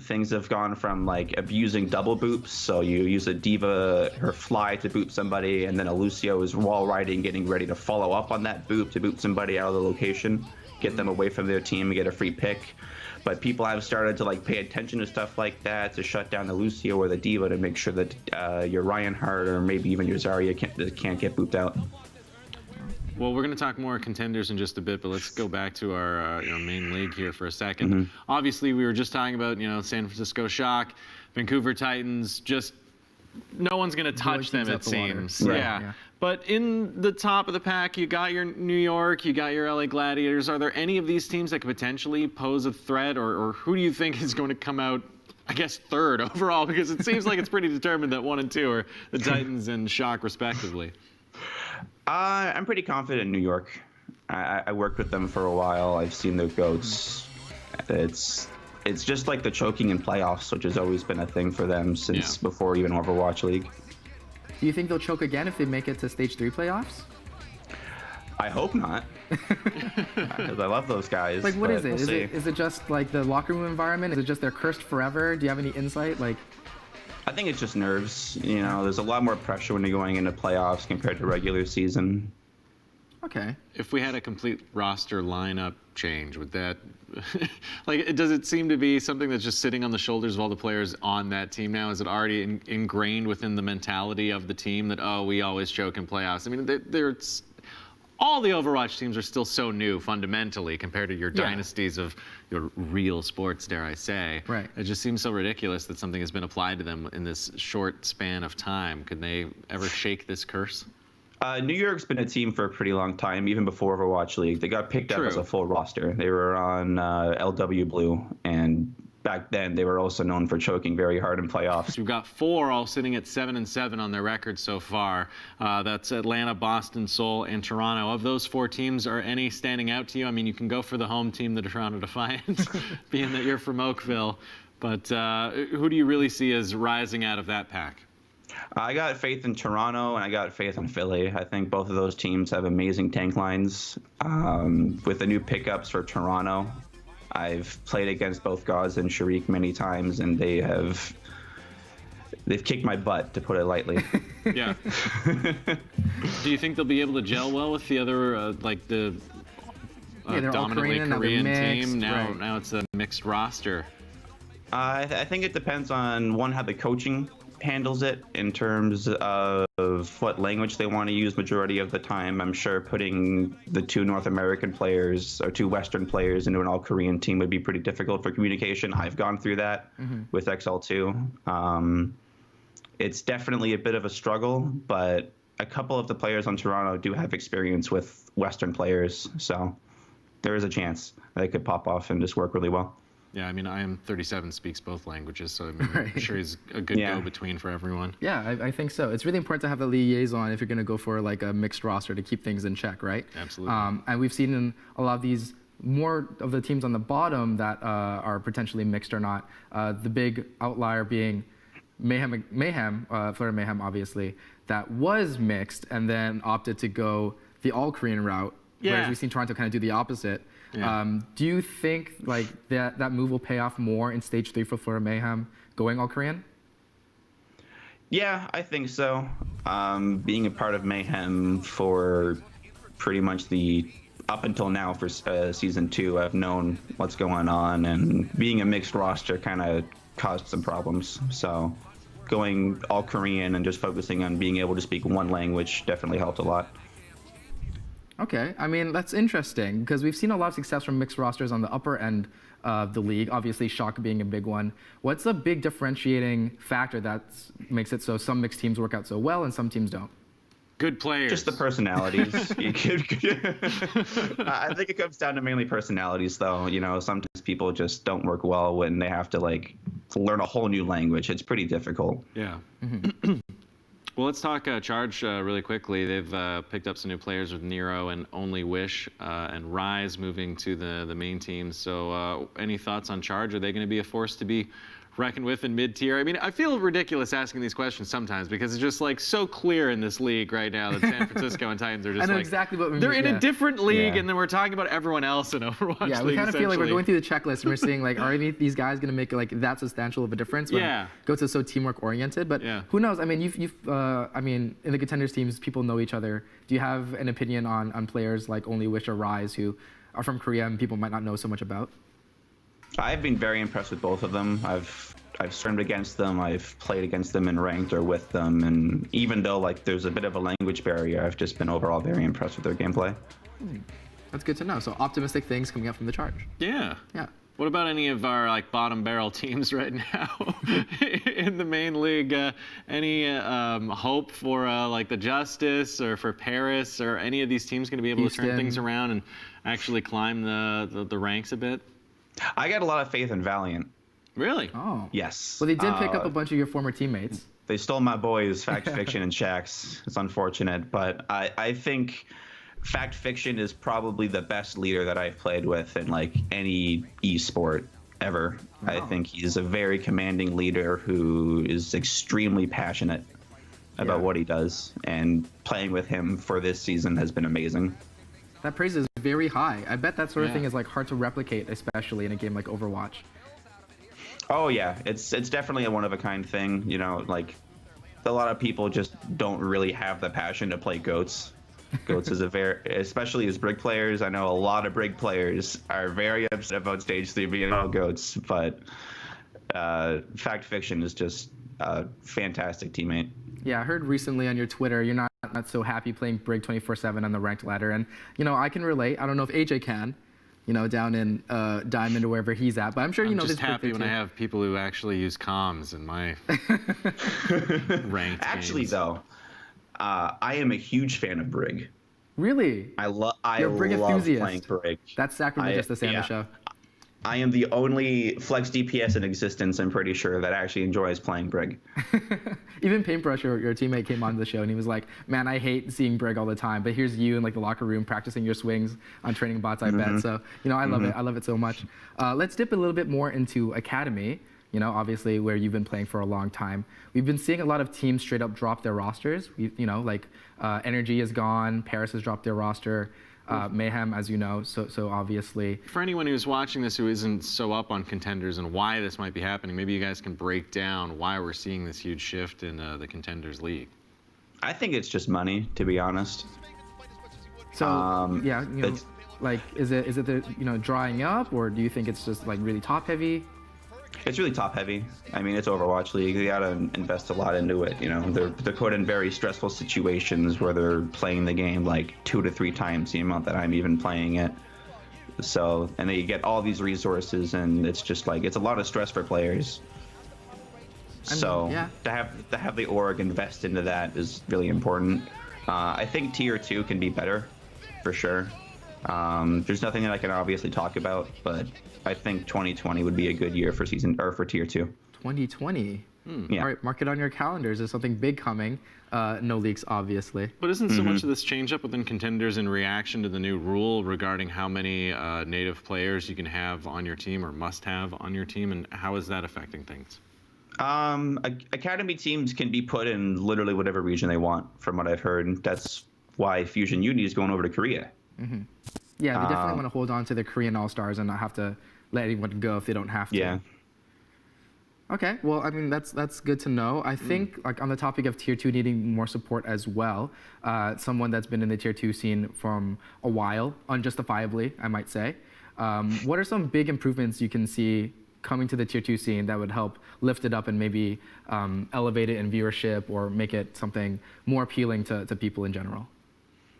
Q: Things have gone from like abusing double boops, so you use a diva, her fly to boop somebody, and then a Lucio is wall riding, getting ready to follow up on that boop to boop somebody out of the location, get them away from their team and get a free pick. But people have started to like pay attention to stuff like that, to shut down the Lucio or the diva to make sure that your Reinhardt or maybe even your Zarya can't get booped out.
N: Well, we're going to talk more contenders in just a bit, but let's go back to our main league here for a second. Obviously, we were just talking about San Francisco Shock, Vancouver Titans. Just no one's going to touch them, it seems.
O: Right.
N: Yeah. But in the top of the pack, you got your New York, you got your LA Gladiators. Are there any of these teams that could potentially pose a threat, or who do you think is going to come out, I guess, third overall? Because it seems like it's pretty determined that 1 and 2 are the Titans and Shock, respectively.
Q: I'm pretty confident in New York. I worked with them for a while. I've seen their GOATs. It's just like the choking in playoffs, which has always been a thing for them since before even Overwatch League.
O: Do you think they'll choke again if they make it to Stage 3 playoffs?
Q: I hope not, because I love those guys.
O: Like, what is it?
Q: We'll
O: Is it just like the locker room environment? Is it just they're cursed forever? Do you have any insight? Like,
Q: I think it's just nerves. You know, there's a lot more pressure when you're going into playoffs compared to regular season.
O: Okay.
N: If we had a complete roster lineup change, would that, like, does it seem to be something that's just sitting on the shoulders of all the players on that team now? Is it already ingrained within the mentality of the team that, oh, we always choke in playoffs? I mean, all the Overwatch teams are still so new fundamentally compared to your dynasties of your real sports, dare I say.
O: Right.
N: It just seems so ridiculous that something has been applied to them in this short span of time. Could they ever shake this curse?
Q: New York's been a team for a pretty long time, even before Overwatch League. They got picked up as a full roster. They were on LW Blue, and back then they were also known for choking very hard in playoffs.
N: We've got 4 all sitting at 7-7 on their record so far. That's Atlanta, Boston, Seoul, and Toronto. Of those 4 teams, are any standing out to you? I mean, you can go for the home team, the Toronto Defiant, being that you're from Oakville. But who do you really see as rising out of that pack?
Q: I got faith in Toronto, and I got faith in Philly. I think both of those teams have amazing tank lines. With the new pickups for Toronto, I've played against both Gauze and Sharik many times, and they've kicked my butt, to put it lightly.
N: Yeah. Do you think they'll be able to gel well with the other, like the dominantly Korean team? Now it's a mixed roster.
Q: I think it depends on, one, how the coaching handles it in terms of of what language they want to use majority of the time. I'm sure putting the 2 North American players or 2 Western players into an all-Korean team would be pretty difficult for communication. I've gone through that with XL2. It's definitely a bit of a struggle, but a couple of the players on Toronto do have experience with Western players, so there is a chance they could pop off and just work really well.
N: Yeah, I mean, IM37 speaks both languages, so I'm sure he's a good go-between for everyone.
O: Yeah, I think so. It's really important to have a liaison if you're going to go for like a mixed roster to keep things in check, right?
N: Absolutely.
O: And we've seen in a lot of these, more of the teams on the bottom that are potentially mixed or not. The big outlier being Mayhem, Florida Mayhem, obviously, that was mixed and then opted to go the all-Korean route, whereas we've seen Toronto kind of do the opposite. Yeah. Do you think like that move will pay off more in stage 3 for Florida Mayhem going all Korean?
Q: Yeah, I think so. Being a part of Mayhem for pretty much the up until now for season 2, I've known what's going on, and being a mixed roster kind of caused some problems. So going all Korean and just focusing on being able to speak one language definitely helped a lot.
O: Okay, I mean, that's interesting because we've seen a lot of success from mixed rosters on the upper end of the league, obviously Shock being a big one. What's a big differentiating factor that makes it so some mixed teams work out so well and some teams don't?
N: Good players.
Q: Just the personalities. I think it comes down to mainly personalities, though. You know, sometimes people just don't work well when they have to, like, learn a whole new language. It's pretty difficult.
N: Yeah. Well, let's talk Charge really quickly. They've picked up some new players with Nero and Only Wish and Rise moving to the main team. So any thoughts on Charge? Are they going to be a force to be reckoned with in mid-tier? I mean, I feel ridiculous asking these questions sometimes because it's just like so clear in this league right now that San Francisco and Titans are just
O: I know
N: like
O: exactly what we
N: they're
O: mean,
N: in a different league, and then we're talking about everyone else in Overwatch.
O: Yeah, we kind of feel like we're going through the checklist and we're seeing like, are these guys going to make like that substantial of a difference? When Goats is so teamwork oriented, but who knows? I mean, I mean, in the contenders teams, people know each other. Do you have an opinion on players like Only Wish or Rise who are from Korea and people might not know so much about?
Q: I've been very impressed with both of them. I've streamed against them, I've played against them in ranked or with them, and even though like there's a bit of a language barrier, I've just been overall very impressed with their gameplay.
O: That's good to know. So optimistic things coming up from the Charge.
N: Yeah.
O: Yeah.
N: What about any of our like bottom barrel teams right now in the main league? Any hope for like the Justice or for Paris or any of these teams going to be able to turn things around and actually climb the ranks a bit?
Q: I got a lot of faith in Valiant.
N: Really?
O: Oh.
Q: Yes.
O: Well, they did pick up a bunch of your former teammates.
Q: They stole my boys, Fact Fiction and Shax. It's unfortunate, but I think Fact Fiction is probably the best leader that I've played with in like any esport ever. Wow. I think he's a very commanding leader who is extremely passionate about what he does, and playing with him for this season has been amazing.
O: That praise is very high. I bet that sort of thing is like hard to replicate, especially in a game like Overwatch.
Q: Oh yeah, it's definitely a one-of-a-kind thing. You know, like a lot of people just don't really have the passion to play Goats. Goats is a very, especially as Brig players, I know a lot of Brig players are very upset about Stage 3 being all Goats, but Fact Fiction is just a fantastic teammate.
O: Yeah, I heard recently on your Twitter you're not so happy playing Brig 24/7 on the ranked ladder, and you know I can relate. I don't know if AJ can. You know, down in Diamond or wherever he's at. But I'm sure you know this.
N: I'm just happy when I have people who actually use comms in my ranked
Q: Actually,
N: games.
Q: though, I am a huge fan of Brig.
O: Really?
Q: I love
O: Brig enthusiast.
Q: playing Brig.
O: That's sacrilegious to say on the show.
Q: I am the only flex DPS in existence, I'm pretty sure, that actually enjoys playing Brig.
O: Even Paintbrush, your teammate, came on the show and he was like, man, I hate seeing Brig all the time, but here's you in like the locker room practicing your swings on training bots, I bet. So, you know, I love it. I love it so much. Let's dip a little bit more into Academy, you know, obviously where you've been playing for a long time. We've been seeing a lot of teams straight up drop their rosters. You know, like Energy is gone, Paris has dropped their roster. Mayhem, as you know, so obviously.
N: For anyone who's watching this who isn't so up on contenders and why this might be happening, maybe you guys can break down why we're seeing this huge shift in the contenders league.
Q: I think it's just money, to be honest.
O: So yeah, you know, like is it the, you know, drying up, or do you think it's just like really top heavy?
Q: It's really top heavy. I mean, it's Overwatch League. They gotta invest a lot into it. You know, they're put in very stressful situations where they're playing the game like 2 to 3 times the amount that I'm even playing it. So, and they get all these resources, and it's just like it's a lot of stress for players. So to have the org invest into that is really important. I think Tier 2 can be better, for sure. There's nothing that I can obviously talk about, but I think 2020 would be a good year for Tier 2.
O: 2020.
Q: Yeah.
O: All right, mark it on your calendars. There's something big coming. No leaks, obviously.
N: But isn't so much of this change up within contenders in reaction to the new rule regarding how many native players you can have on your team or must have on your team, and how is that affecting things?
Q: Academy teams can be put in literally whatever region they want, from what I've heard. That's why Fusion Unity is going over to Korea.
O: Yeah, they definitely want to hold on to the Korean All-Stars and not have to let anyone go if they don't have to.
Q: Yeah.
O: Okay, well, I mean, that's good to know. I think, like, on the topic of Tier 2 needing more support as well, someone that's been in the Tier 2 scene from a while, unjustifiably, I might say, what are some big improvements you can see coming to the Tier 2 scene that would help lift it up and maybe elevate it in viewership or make it something more appealing to people in general?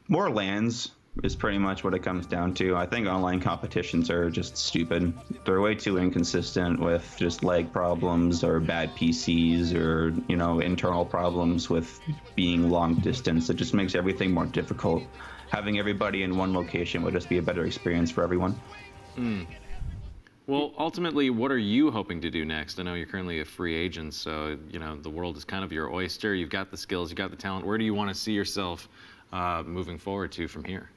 Q: More LANs is pretty much what it comes down to. I think online competitions are just stupid. They're way too inconsistent with just lag problems or bad PCs or, you know, internal problems with being long distance. It just makes everything more difficult. Having everybody in one location would just be a better experience for everyone.
N: Well, ultimately, what are you hoping to do next? I know you're currently a free agent, so, you know, the world is kind of your oyster. You've got the skills, you've got the talent. Where do you want to see yourself moving forward to from here?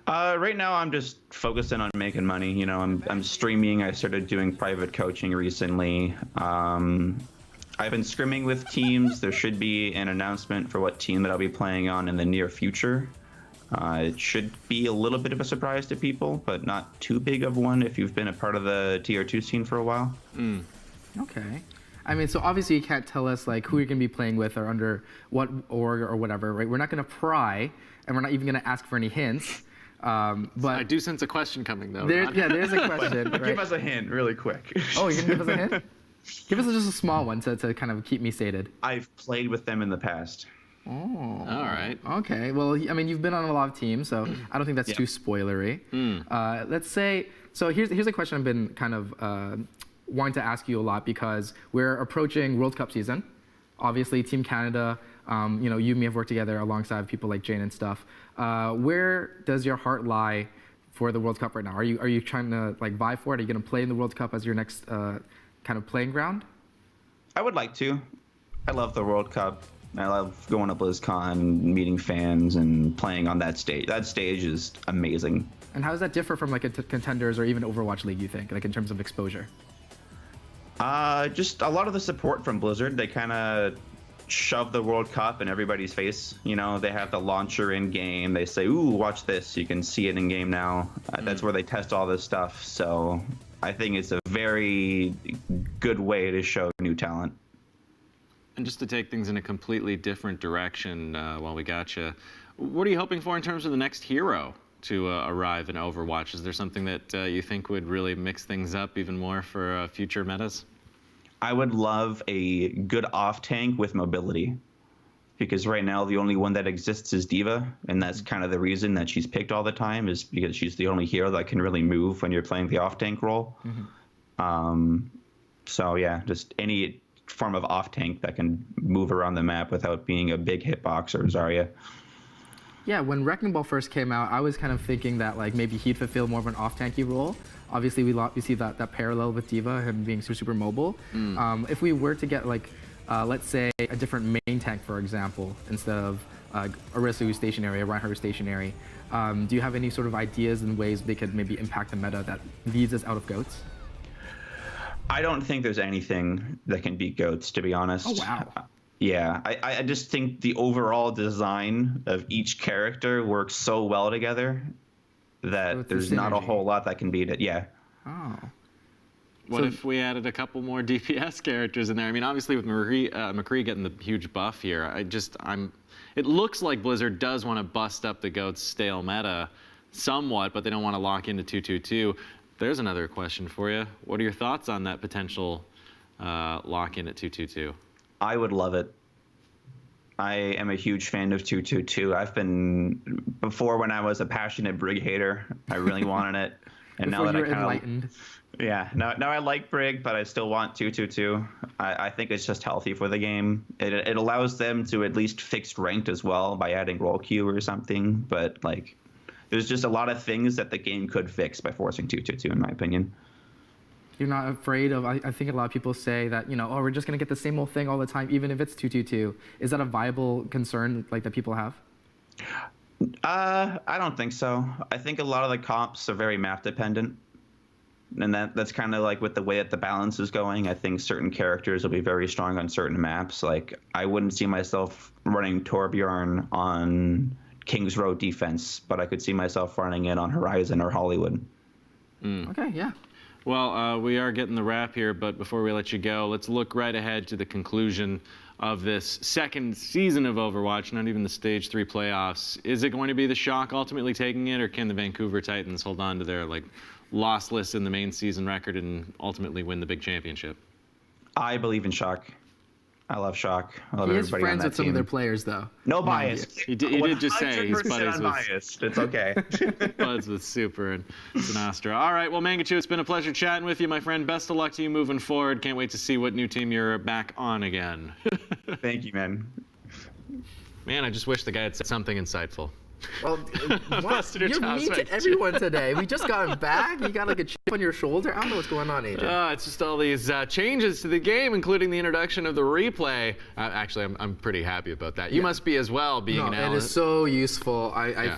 Q: Right now, I'm just focusing on making money. You know, I'm streaming. I started doing private coaching recently. I've been scrimming with teams. There should be an announcement for what team that I'll be playing on in the near future. It should be a little bit of a surprise to people, but not too big of one if you've been a part of the Tier 2 scene for a while.
O: Okay. I mean, so obviously you can't tell us like who you're going to be playing with or under what org or whatever, right? We're not going to pry, and we're not even going to ask for any hints. But
N: I do sense a question coming, though.
O: There's a question.
Q: But give us a hint really quick.
O: Oh, you're going to give us a hint? Give us just a small one to kind of keep me sated.
Q: I've played with them in the past.
O: Oh.
N: All right.
O: Okay. Well, I mean, you've been on a lot of teams, so I don't think that's too spoilery. Let's say, so here's a question I've been kind of wanting to ask you a lot because we're approaching World Cup season. Obviously, Team Canada, you know, you and me have worked together alongside people like Jane and stuff. Where does your heart lie for the World Cup right now? Are you trying to like vie for it? Are you going to play in the World Cup as your next kind of playing ground?
Q: I would like to. I love the World Cup. I love going to BlizzCon, meeting fans, and playing on that stage. That stage is amazing.
O: And how does that differ from like a Contenders or even Overwatch League, you think, like in terms of exposure?
Q: Just a lot of the support from Blizzard. They kind of shove the World Cup in everybody's face. You know, they have the launcher in game. They say, "Ooh, watch this! You can see it in game now." That's where they test all this stuff. So I think it's a very good way to show new talent.
N: And just to take things in a completely different direction, while we got you, what are you hoping for in terms of the next hero to arrive in Overwatch? Is there something that you think would really mix things up even more for future metas?
Q: I would love a good off tank with mobility, because right now the only one that exists is D.Va, and that's kind of the reason that she's picked all the time, is because she's the only hero that can really move when you're playing the off tank role. So yeah, just any form of off tank that can move around the map without being a big hitbox or Zarya.
O: Yeah, when Wrecking Ball first came out, I was kind of thinking that like maybe he'd fulfill more of an off-tanky role. Obviously, we see that parallel with D.Va, him being super mobile. If we were to get like, let's say, a different main tank, for example, instead of Orisa who's stationary, or Reinhardt who's stationary, do you have any sort of ideas and ways they could maybe impact the meta that leads us out of GOATs?
Q: I don't think there's anything that can beat GOATs, to be honest.
O: Oh, wow.
Q: Yeah, I just think the overall design of each character works so well together that there's not a whole lot that can beat it. Yeah.
O: Oh.
N: What if we added a couple more DPS characters in there? I mean, obviously with McCree getting the huge buff here, it looks like Blizzard does want to bust up the GOAT's stale meta somewhat, but they don't want to lock into 2-2-2. There's another question for you. What are your thoughts on that potential lock-in at 222?
Q: I would love it. I am a huge fan of 222. I've been, before when I was a passionate Brig hater, I really wanted it. And now that I kind
O: enlightened.
Q: Yeah, now I like Brig, but I still want 222. I think it's just healthy for the game. It allows them to at least fix ranked as well by adding roll queue or something. But like, there's just a lot of things that the game could fix by forcing 222, in my opinion.
O: You're not afraid of, I think a lot of people say that, you know, oh, we're just going to get the same old thing all the time, even if it's 222. Is that a viable concern like that people have?
Q: I don't think so. I think a lot of the comps are very map dependent. And that's kind of like with the way that the balance is going. I think certain characters will be very strong on certain maps. Like, I wouldn't see myself running Torbjorn on King's Road defense, but I could see myself running it on Horizon or Hollywood.
O: Okay, yeah.
N: Well, we are getting the wrap here, but before we let you go, let's look right ahead to the conclusion of this second season of Overwatch, not even the Stage 3 playoffs. Is it going to be the Shock ultimately taking it, or can the Vancouver Titans hold on to their lossless in the main season record and ultimately win the big championship?
Q: I believe in Shock. I love Shock. I love
O: he is
Q: everybody on
O: friends
Q: that
O: with some
Q: team.
O: of their players, though.
Q: No bias.
N: He did just say he's
Q: 100%
N: buddies
Q: unbiased. It's okay.
N: with buds with Super and Sinastra. All right, well, Mangachu, it's been a pleasure chatting with you, my friend. Best of luck to you moving forward. Can't wait to see what new team you're back on again.
Q: Thank you, man.
N: Man, I just wish the guy had said something insightful.
O: Well, what? You're mean to everyone today. We just got back. You got like a chip on your shoulder. I don't know what's going on, AJ.
N: It's just all these changes to the game, including the introduction of the replay. Actually, I'm pretty happy about that. You must be as well, being an analyst.
O: It is so useful. I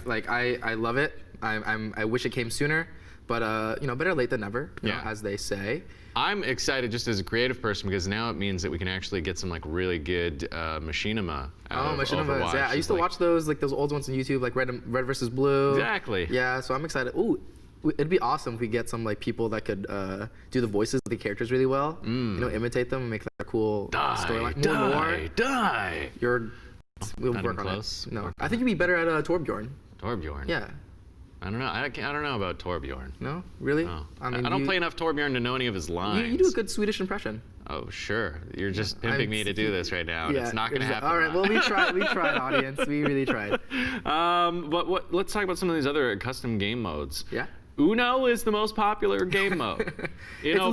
O: love it. I wish it came sooner, but you know, better late than never, you know, as they say.
N: I'm excited just as a creative person because now it means that we can actually get some really good machinima out of Overwatch.
O: Yeah. I used to watch those old ones on YouTube, like Red versus Blue.
N: Exactly.
O: Yeah, so I'm excited. Ooh, it'd be awesome if we get some people that could do the voices of the characters really well. You know, imitate them and make that a cool storyline.
N: Die.
O: We'll work on it. No, I think you'd be better at Torbjorn.
N: Torbjorn.
O: Yeah.
N: I don't know. I don't know about Torbjorn.
O: No, really?
N: No.
O: I mean,
N: I don't play enough Torbjorn to know any of his lines.
O: You do a good Swedish impression.
N: Oh, sure. You're just pimping me to do this right now.
O: Yeah,
N: it's not going to happen.
O: All right. Well, we tried, audience. We really tried.
N: But let's talk about some of these other custom game modes.
O: Yeah.
N: Uno is the most popular game mode in
O: It's
N: Overwatch.
O: a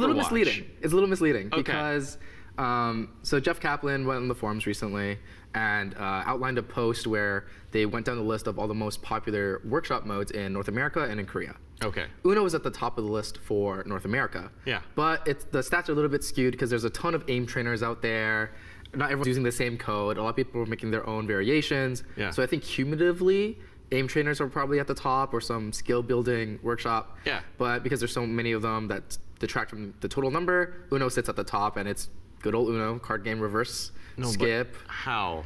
O: little misleading because so Jeff Kaplan went on the forums recently and outlined a post where they went down the list of all the most popular workshop modes in North America and in Korea.
N: Okay.
O: Uno is at the top of the list for North America.
N: Yeah.
O: But the stats are a little bit skewed because there's a ton of aim trainers out there. Not everyone's using the same code. A lot of people are making their own variations.
N: Yeah.
O: So I think cumulatively, aim trainers are probably at the top, or some skill building workshop.
N: Yeah.
O: But because there's so many of them that detract from the total number, Uno sits at the top, and it's good old Uno, card game reverse, skip.
N: How?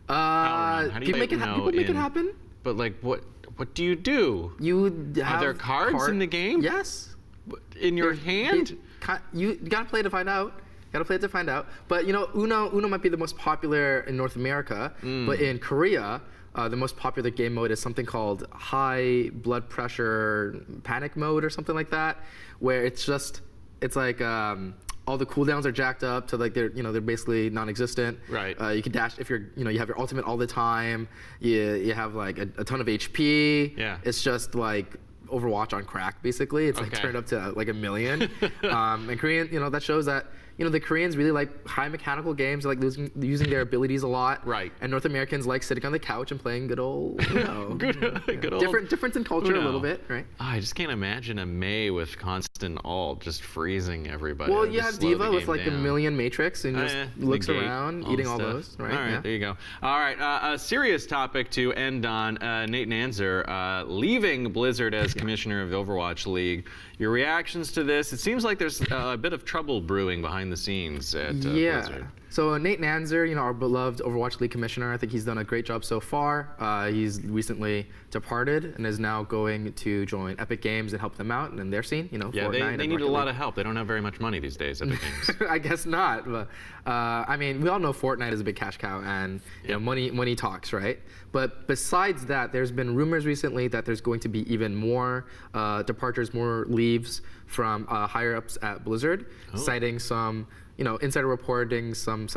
O: How do you make it happen?
N: But what do you do? Are there cards in the game?
O: Yes.
N: In your hand?
O: You gotta play to find out. But you know, Uno might be the most popular in North America, but in Korea, the most popular game mode is something called high blood pressure panic mode or something like that, where it's like all the cooldowns are jacked up to they're basically non-existent.
N: Right.
O: You can dash if you have your ultimate all the time. You have a ton of HP.
N: Yeah.
O: It's just like Overwatch on crack, basically. It's turned up to 1 million. And Korean, that shows that the Koreans really like high mechanical games, like using their abilities a lot.
N: Right.
O: And North Americans like sitting on the couch and playing good old,
N: good old
O: difference in culture a little bit, right?
N: I just can't imagine a Mei with constant ult just freezing everybody.
O: Well, you have Diva with 1 million matrix and just looks around, eating all those, right?
N: All right, there you go. All right, a serious topic to end on. Nate Nanzer leaving Blizzard as commissioner of the Overwatch League. Your reactions to this? It seems like there's a bit of trouble brewing behind the scenes at Blizzard.
O: So Nate Nanzer, our beloved Overwatch League commissioner, I think he's done a great job so far. He's recently departed and is now going to join Epic Games and help them out in their scene.
N: Yeah,
O: Fortnite
N: they need a lot of help. They don't have very much money these days, Epic Games.
O: I guess not. But I mean, we all know Fortnite is a big cash cow, and money talks, right? But besides that, there's been rumors recently that there's going to be even more departures, more leaves from higher ups at Blizzard, citing some insider reporting, some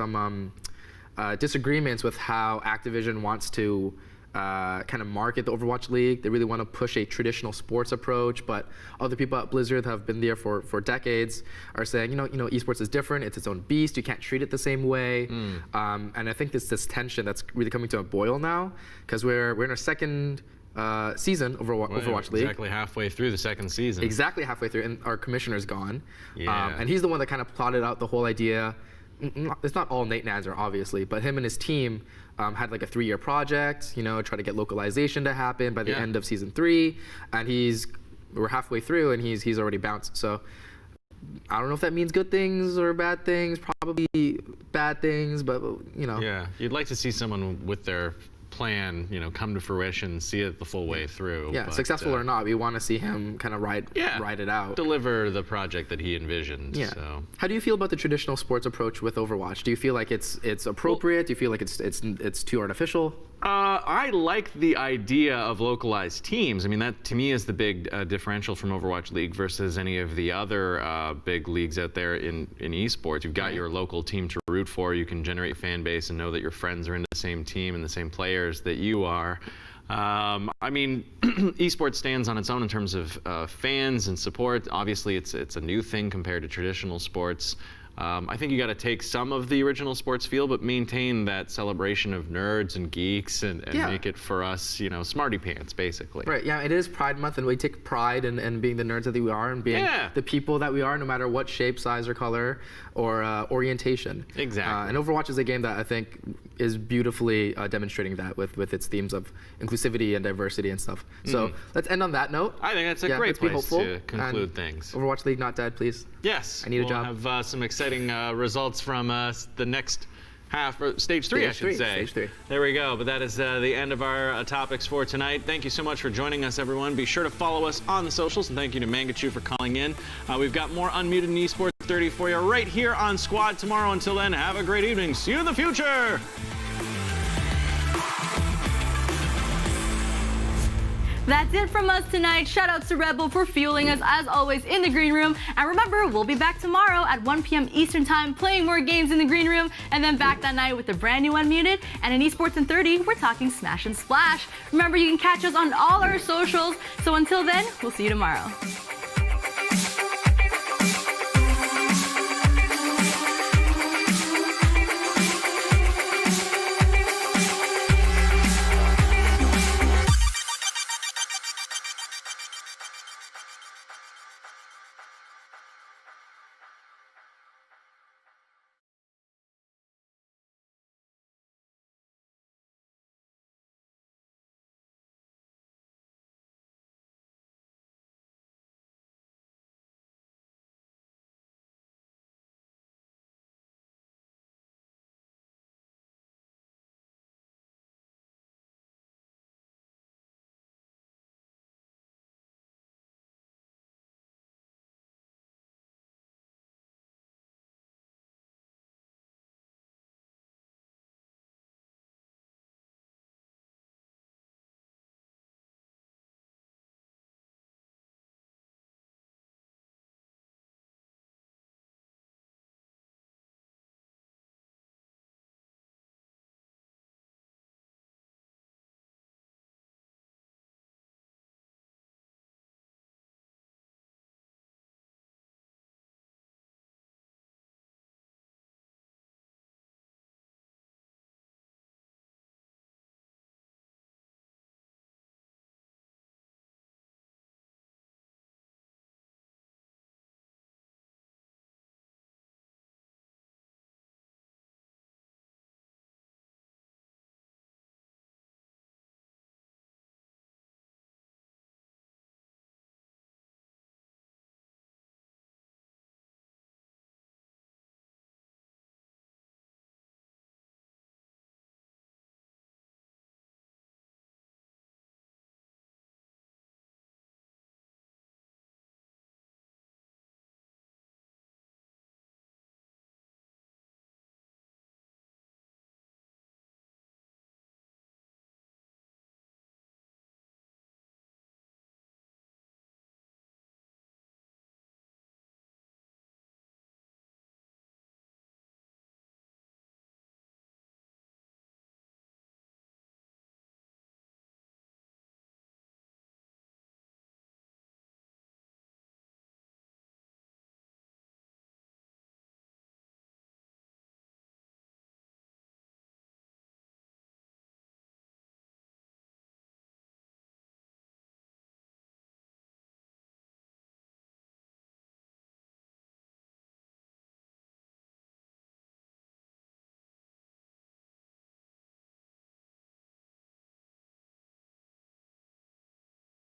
O: disagreements with how Activision wants to kind of market the Overwatch League. They really want to push a traditional sports approach, but other people at Blizzard have been there for decades are saying, esports is different. It's its own beast. You can't treat it the same way. And I think this tension that's really coming to a boil now, because we're in our second season of Overwatch League.
N: Exactly halfway through the second season.
O: Exactly halfway through, and our commissioner's gone.
N: Yeah.
O: And he's the one that kind of plotted out the whole idea. It's not all Nate Nanzer, obviously, but him and his team had like a 3-year project, try to get localization to happen by the end of season 3, and we're halfway through, and he's already bounced. So I don't know if that means good things or bad things. Probably bad things, but
N: Yeah, you'd like to see someone with their plan, come to fruition, see it the full way through.
O: Yeah,
N: but,
O: successful or not, we want to see him kind of ride it out.
N: Deliver the project that he envisioned.
O: Yeah.
N: So.
O: How do you feel about the traditional sports approach with Overwatch? Do you feel like it's appropriate? Do you feel like it's too artificial?
N: I like the idea of localized teams. I mean, that to me is the big differential from Overwatch League versus any of the other big leagues out there in esports. You've got your local team to root for. You can generate a fan base and know that your friends are in the same team and the same players that you are. I mean, esports stands on its own in terms of fans and support. Obviously, it's a new thing compared to traditional sports. I think you got to take some of the original sports feel, but maintain that celebration of nerds and geeks and make it for us, smarty pants, basically.
O: Right, yeah, it is Pride Month, and we take pride in being the nerds that we are and being the people that we are, no matter what shape, size, or color, or orientation.
N: Exactly.
O: And Overwatch is a game that I think is beautifully demonstrating that with its themes of inclusivity and diversity and stuff. So let's end on that note.
N: I think that's a great place to conclude things.
O: Overwatch League not dead, please.
N: Yes.
O: I need a job.
N: We'll have some exciting results from the next half, or stage 3, I should say.
O: Stage 3.
N: There we go. But that is the end of our topics for tonight. Thank you so much for joining us, everyone. Be sure to follow us on the socials, and thank you to Mangachu for calling in. We've got more Unmuted and Esports 30 for you right here on Squad tomorrow. Until then, have a great evening. See you in the future.
A: That's it from us tonight. Shout out to Red Bull for fueling us as always in the green room. And remember, we'll be back tomorrow at 1 p.m. Eastern time playing more games in the green room, and then back that night with a brand new Unmuted. And in Esports in 30, we're talking Smash and Splash. Remember, you can catch us on all our socials. So until then, we'll see you tomorrow.